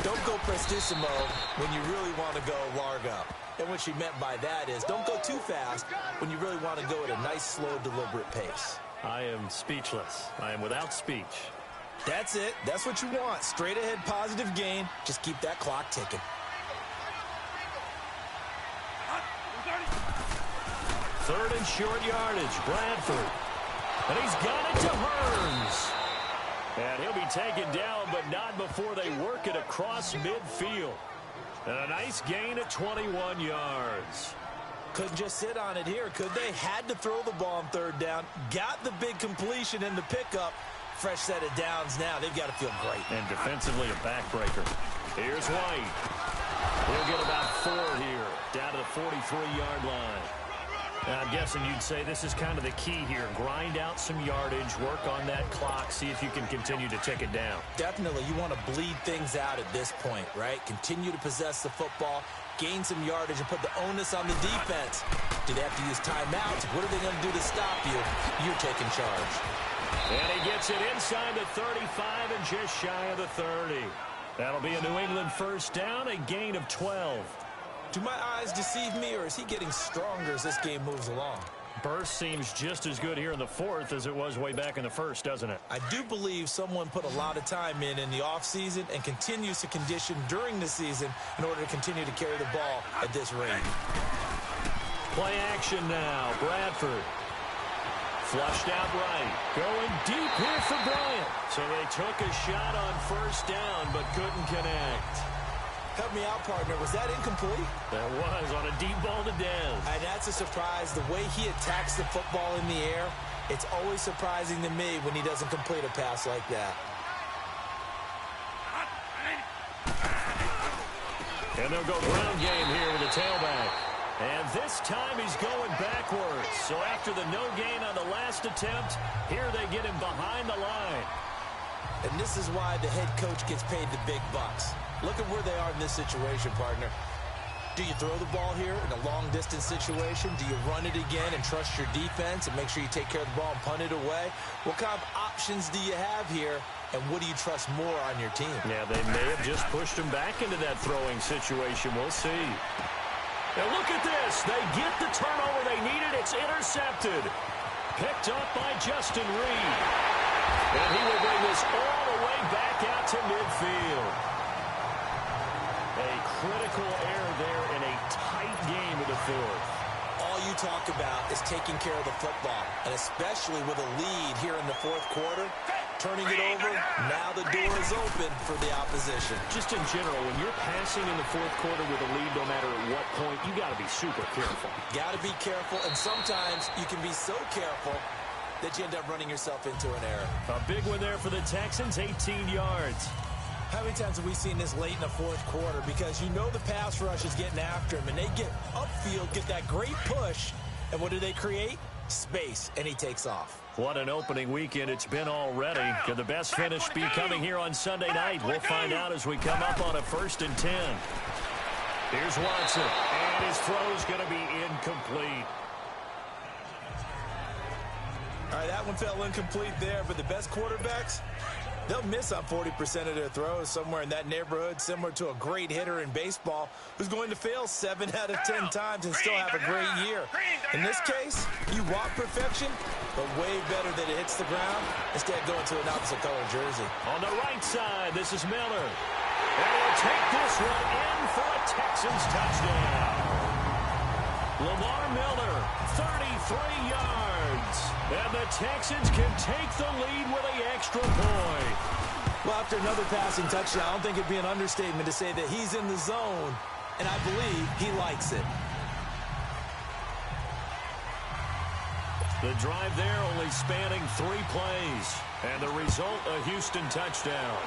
[SPEAKER 5] don't go prestissimo when you really want to go largo. And what she meant by that is don't go too fast when you really want to go at a nice, slow, deliberate pace.
[SPEAKER 2] I am speechless. I am without speech.
[SPEAKER 5] That's it. That's what you want. Straight ahead, positive gain. Just keep that clock ticking.
[SPEAKER 2] Third and short yardage, Bradford. And he's got it to Hearns. And he'll be taken down, but not before they work it across midfield. And a nice gain at 21 yards.
[SPEAKER 5] Couldn't just sit on it here, could they? Had to throw the ball on third down. Got the big completion in the pickup. Fresh set of downs now. They've got to feel great.
[SPEAKER 2] And defensively, a backbreaker. Here's White. He'll get about 4 here, down to the 43-yard line. Now, I'm guessing you'd say this is kind of the key here. Grind out some yardage, work on that clock, see if you can continue to tick it down.
[SPEAKER 5] Definitely. You want to bleed things out at this point, right? Continue to possess the football, gain some yardage, and put the onus on the defense. Do they have to use timeouts? What are they going to do to stop you? You're taking charge.
[SPEAKER 2] And he gets it inside the 35 and just shy of the 30. That'll be a New England first down, a gain of 12.
[SPEAKER 5] Do my eyes deceive me, or is he getting stronger as this game moves along?
[SPEAKER 2] Burst seems just as good here in the fourth as it was way back in the first, doesn't it?
[SPEAKER 5] I do believe someone put a lot of time in the offseason and continues to condition during the season in order to continue to carry the ball at this rate.
[SPEAKER 2] Play action now. Bradford. Flushed out right. Going deep here for Bryant. So they took a shot on first down but couldn't connect.
[SPEAKER 5] Help me out, partner. Was that incomplete?
[SPEAKER 2] That was on a deep ball to Dez.
[SPEAKER 5] And that's a surprise. The way he attacks the football in the air, it's always surprising to me when he doesn't complete a pass like that.
[SPEAKER 2] And they'll go ground game here with the tailback. And this time he's going backwards. So after the no gain on the last attempt, here they get him behind the line.
[SPEAKER 5] And this is why the head coach gets paid the big bucks. Look at where they are in this situation, partner. Do you throw the ball here in a long-distance situation? Do you run it again and trust your defense and make sure you take care of the ball and punt it away? What kind of options do you have here, and what do you trust more on your team?
[SPEAKER 2] Yeah, they may have just pushed him back into that throwing situation. We'll see. Now look at this. They get the turnover they needed. It's intercepted. Picked up by Justin Reed. And he will bring this all the way back out to midfield. A critical error there in a tight game of the fourth.
[SPEAKER 5] All you talk about is taking care of the football, and especially with a lead here in the fourth quarter, turning it over, now the door is open for the opposition.
[SPEAKER 2] Just in general, when you're passing in the fourth quarter with a lead, no matter at what point, you got to be super careful.
[SPEAKER 5] Got to be careful, and sometimes you can be so careful that you end up running yourself into an error.
[SPEAKER 2] A big one there for the Texans, 18 yards.
[SPEAKER 5] How many times have we seen this late in the fourth quarter? Because you know the pass rush is getting after him, and they get upfield, get that great push, and what do they create? Space, and he takes off.
[SPEAKER 2] What an opening weekend it's been already. Could the best finish be coming here on Sunday night? We'll find out as we come up on a 1st and 10. Here's Watson, and his throw's going to be incomplete.
[SPEAKER 5] All right, that one fell incomplete there, but the best quarterbacks, they'll miss on 40% of their throws, somewhere in that neighborhood, similar to a great hitter in baseball who's going to fail 7 out of 10 times and still have a great year. In this case, you want perfection, but way better that it hits the ground instead of going to an opposite color jersey.
[SPEAKER 2] On the right side, this is Miller. And he'll take this one in for a Texans touchdown. Lamar Miller, 33 yards. And the Texans can take the lead with an extra point.
[SPEAKER 5] Well, after another passing touchdown, I don't think it'd be an understatement to say that he's in the zone, and I believe he likes it.
[SPEAKER 2] The drive there only spanning 3 plays. And the result, a Houston touchdown.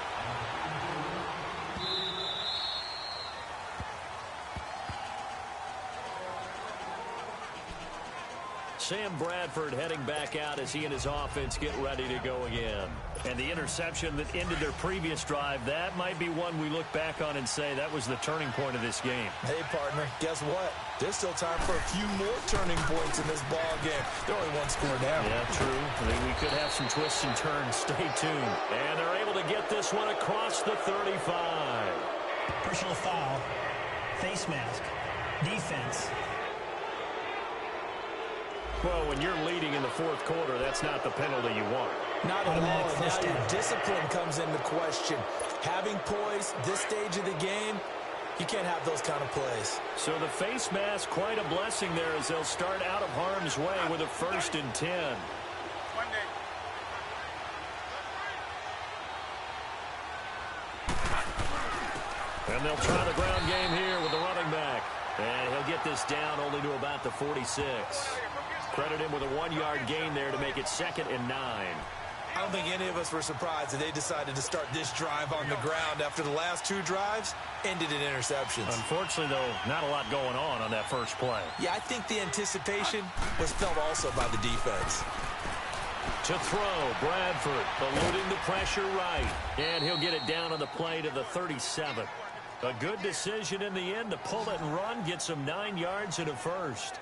[SPEAKER 2] Sam Bradford heading back out as he and his offense get ready to go again. And the interception that ended their previous drive, that might be one we look back on and say that was the turning point of this game.
[SPEAKER 5] Hey, partner, guess what? There's still time for a few more turning points in this ball game. They're only 1 score down.
[SPEAKER 2] Yeah, true. I mean, we could have some twists and turns. Stay tuned. And they're able to get this one across the 35.
[SPEAKER 4] Personal foul. Face mask. Defense.
[SPEAKER 2] Well, when you're leading in the 4th quarter, that's not the penalty you want.
[SPEAKER 5] Not at all. Now your discipline comes into question. Having poise this stage of the game, you can't have those kind of plays.
[SPEAKER 2] So the face mask, quite a blessing there as they'll start out of harm's way with a 1st and 10. And they'll try the ground game here with the running back. And he'll get this down only to about the 46. Credit him with a 1-yard gain there to make it 2nd and 9.
[SPEAKER 5] I don't think any of us were surprised that they decided to start this drive on the ground after the last 2 drives ended in interceptions.
[SPEAKER 2] Unfortunately, though, not a lot going on that first play.
[SPEAKER 5] Yeah, I think the anticipation was felt also by the defense.
[SPEAKER 2] To throw, Bradford eluding the pressure right. And he'll get it down on the play to the 37. A good decision in the end to pull it and run, get some 9 yards and a 1st.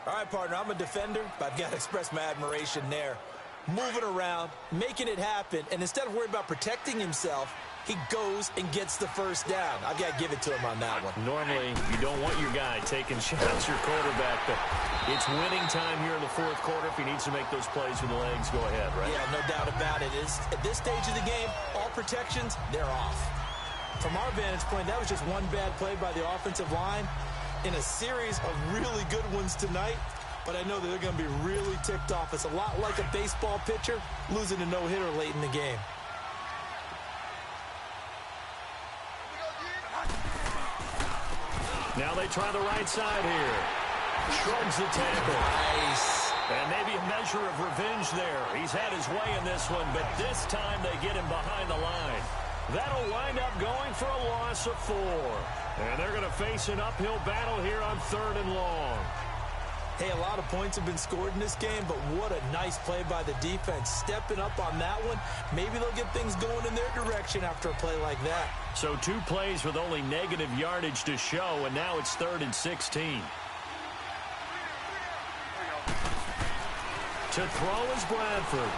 [SPEAKER 5] All right, partner, I'm a defender, but I've got to express my admiration there. Moving around, making it happen, and instead of worrying about protecting himself, he goes and gets the 1st down. I've got to give it to him on that one.
[SPEAKER 2] Normally, you don't want your guy taking shots, your quarterback, but it's winning time here in the 4th quarter. If he needs to make those plays with the legs, go ahead, right?
[SPEAKER 5] Yeah, no doubt about it. At this stage of the game, all protections, they're off. From our vantage point, that was just one bad play by the offensive line in a series of really good ones tonight, but I know that they're going to be really ticked off. It's a lot like a baseball pitcher losing a no-hitter late in the game.
[SPEAKER 2] Now they try the right side here. Shrugs the tackle.
[SPEAKER 5] Nice.
[SPEAKER 2] And maybe a measure of revenge there. He's had his way in this one, but this time they get him behind the line. That'll wind up going for a loss of 4. And they're going to face an uphill battle here on 3rd and long.
[SPEAKER 5] Hey, a lot of points have been scored in this game, but what a nice play by the defense. Stepping up on that one, maybe they'll get things going in their direction after a play like that.
[SPEAKER 2] So 2 plays with only negative yardage to show, and now it's 3rd and 16. To throw is Bradford.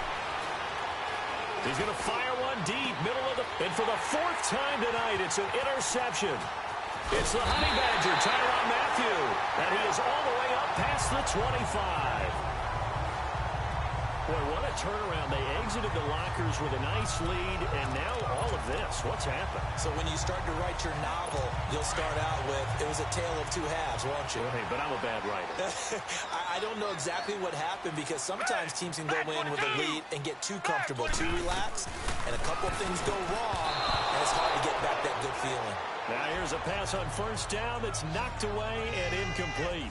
[SPEAKER 2] He's going to fire one deep, middle of the... And for the 4th time tonight, it's an interception. It's the Honey Badger, Tyrann Mathieu. And he is all the way up past the 25. Boy, what a turnaround. They exited the lockers with a nice lead, and now all of this. What's happened?
[SPEAKER 5] So when you start to write your novel, you'll start out with, it was a tale of 2 halves, won't you?
[SPEAKER 2] Hey, but I'm a bad writer.
[SPEAKER 5] I don't know exactly what happened because sometimes teams can go in with a lead and get too comfortable, too relaxed, and a couple things go wrong, and it's hard to get back that good feeling.
[SPEAKER 2] Now here's a pass on 1st down that's knocked away and incomplete.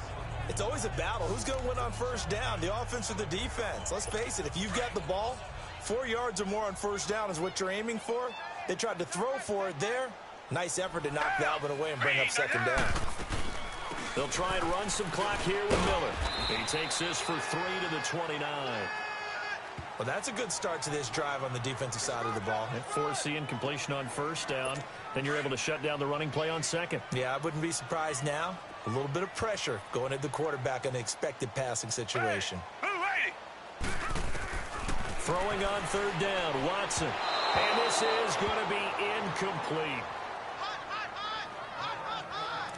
[SPEAKER 5] It's always a battle. Who's going to win on 1st down, the offense or the defense? Let's face it, if you've got the ball, 4 yards or more on 1st down is what you're aiming for. They tried to throw for it there. Nice effort to knock that one away and bring up 2nd down.
[SPEAKER 2] They'll try and run some clock here with Miller. He takes this for 3 to the 29.
[SPEAKER 5] Well, that's a good start to this drive on the defensive side of the ball.
[SPEAKER 2] And force the incompletion on 1st down. Then you're able to shut down the running play on 2nd.
[SPEAKER 5] Yeah, I wouldn't be surprised now. A little bit of pressure going at the quarterback in the expected passing situation.
[SPEAKER 2] Throwing on 3rd down, Watson. And this is going to be incomplete.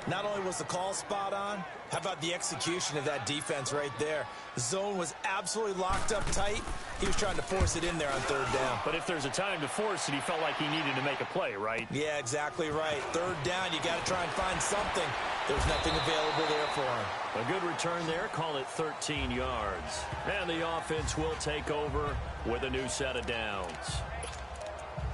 [SPEAKER 5] Not only was the call spot on, how about the execution of that defense right there? The zone was absolutely locked up tight. He was trying to force it in there on 3rd down.
[SPEAKER 2] But if there's a time to force it, he felt like he needed to make a play, right?
[SPEAKER 5] Yeah, exactly right. 3rd down, you got to try and find something. There's nothing available there for him.
[SPEAKER 2] A good return there, call it 13 yards. And the offense will take over with a new set of downs.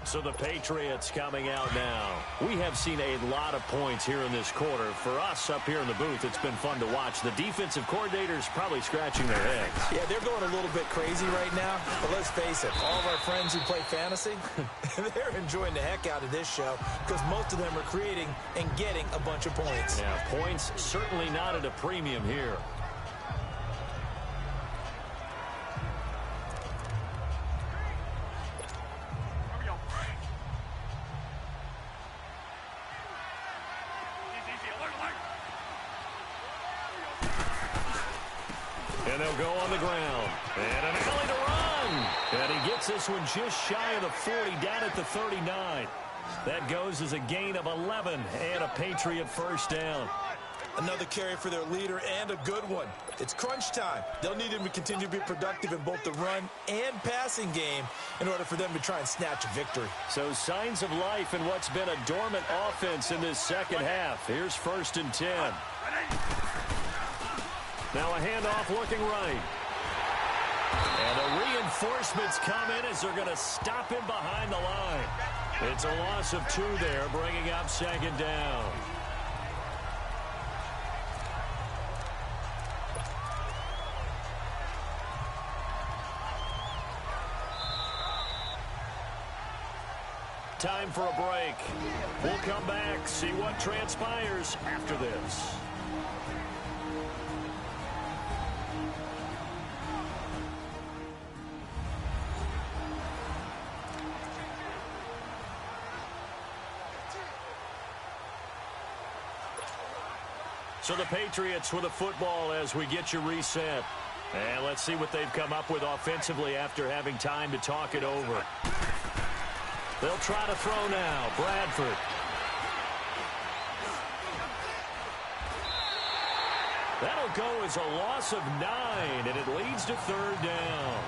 [SPEAKER 2] So the Patriots coming out now. We have seen a lot of points here in this quarter. For us up here in the booth, it's been fun to watch. The defensive coordinators probably scratching their heads.
[SPEAKER 5] Yeah, they're going a little bit crazy right now. But let's face it, all of our friends who play fantasy, they're enjoying the heck out of this show because most of them are creating and getting a bunch of points.
[SPEAKER 2] Yeah, points certainly not at a premium here. And they'll go on the ground. And an alley to run. And he gets this one just shy of the 40, down at the 39. That goes as a gain of 11 and a Patriot first down.
[SPEAKER 5] Another carry for their leader and a good one. It's crunch time. They'll need him to continue to be productive in both the run and passing game in order for them to try and snatch a victory.
[SPEAKER 2] So signs of life in what's been a dormant offense in this second half. Here's 1st and 10. Now a handoff looking right. And the reinforcements come in as they're going to stop him behind the line. It's a loss of 2 there, bringing up 2nd down. Time for a break. We'll come back, see what transpires after this. So the Patriots with a football as we get you reset. And let's see what they've come up with offensively after having time to talk it over. They'll try to throw now. Bradford. That'll go as a loss of 9, and it leads to 3rd down.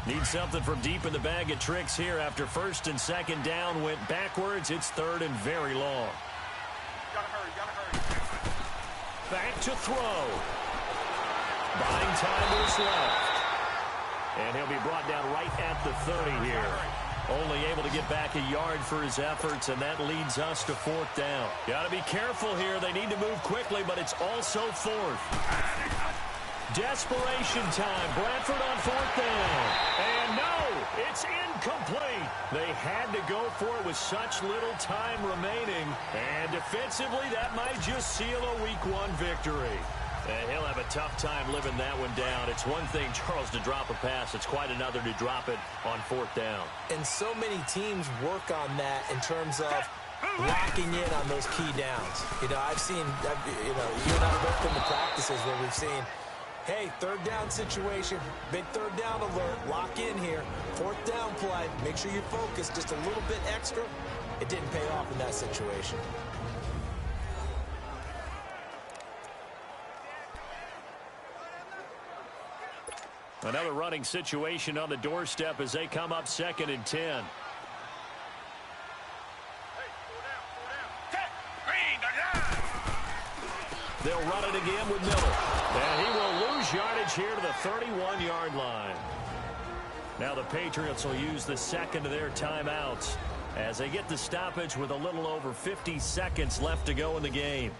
[SPEAKER 2] Need something from deep in the bag of tricks here after 1st and 2nd down went backwards. It's 3rd and very long.
[SPEAKER 7] Gotta hurry.
[SPEAKER 2] Back to throw. Buying time to his left. And he'll be brought down right at the 30 here. Only able to get back a yard for his efforts, and that leads us to 4th down. Got to be careful here. They need to move quickly, but it's also 4th. Desperation time. Bradford on 4th down. And no, it's incomplete. They had to go for it with such little time remaining. And defensively, that might just seal a Week 1 victory. And he'll have a tough time living that one down. It's one thing, Charles, to drop a pass. It's quite another to drop it on 4th down.
[SPEAKER 5] And so many teams work on that in terms of locking in on those key downs. I've seen, you and I both been to practices where we've seen, hey, 3rd down situation, big 3rd down alert, lock in here, 4th down play, make sure you focus just a little bit extra. It didn't pay off in that situation.
[SPEAKER 2] Another running situation on the doorstep as they come up 2nd and 10. They'll run it again with Miller. And he will lose yardage here to the 31-yard line. Now the Patriots will use the 2nd of their timeouts as they get the stoppage with a little over 50 seconds left to go in the game.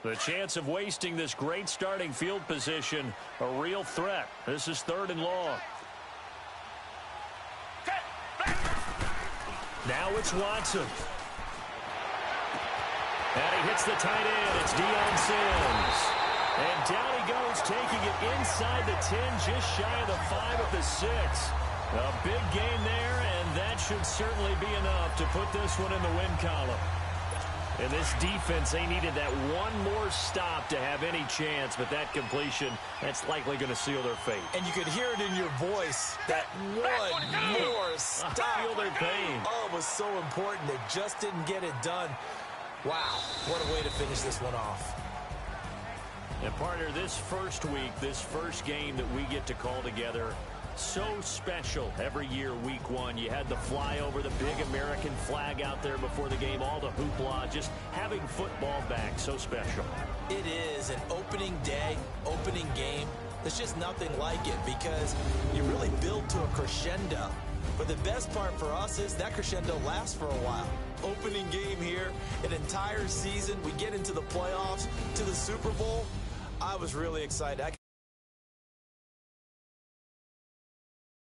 [SPEAKER 2] The chance of wasting this great starting field position, a real threat. This is 3rd and long. Now it's Watson. And he hits the tight end. It's Deion Sims. And down he goes, taking it inside the 10, just shy of the 5 at the 6. A big gain there, and that should certainly be enough to put this one in the win column. And this defense, they needed that one more stop to have any chance, but that completion, that's likely going to seal their fate.
[SPEAKER 5] And you could hear it in your voice, that one more stop.
[SPEAKER 2] I feel their pain.
[SPEAKER 5] Oh, it was so important. They just didn't get it done. Wow, what a way to finish this one off.
[SPEAKER 2] And partner, this first week, this first game that we get to call together, so special every year, week one. You had the flyover, the big American flag out there before the game, all the hoopla, just having football back, so special.
[SPEAKER 5] It is an opening day, opening game. There's just nothing like it because you really build to a crescendo. But the best part for us is that crescendo lasts for a while. Opening game here, an entire season. We get into the playoffs, to the Super Bowl. I was really excited.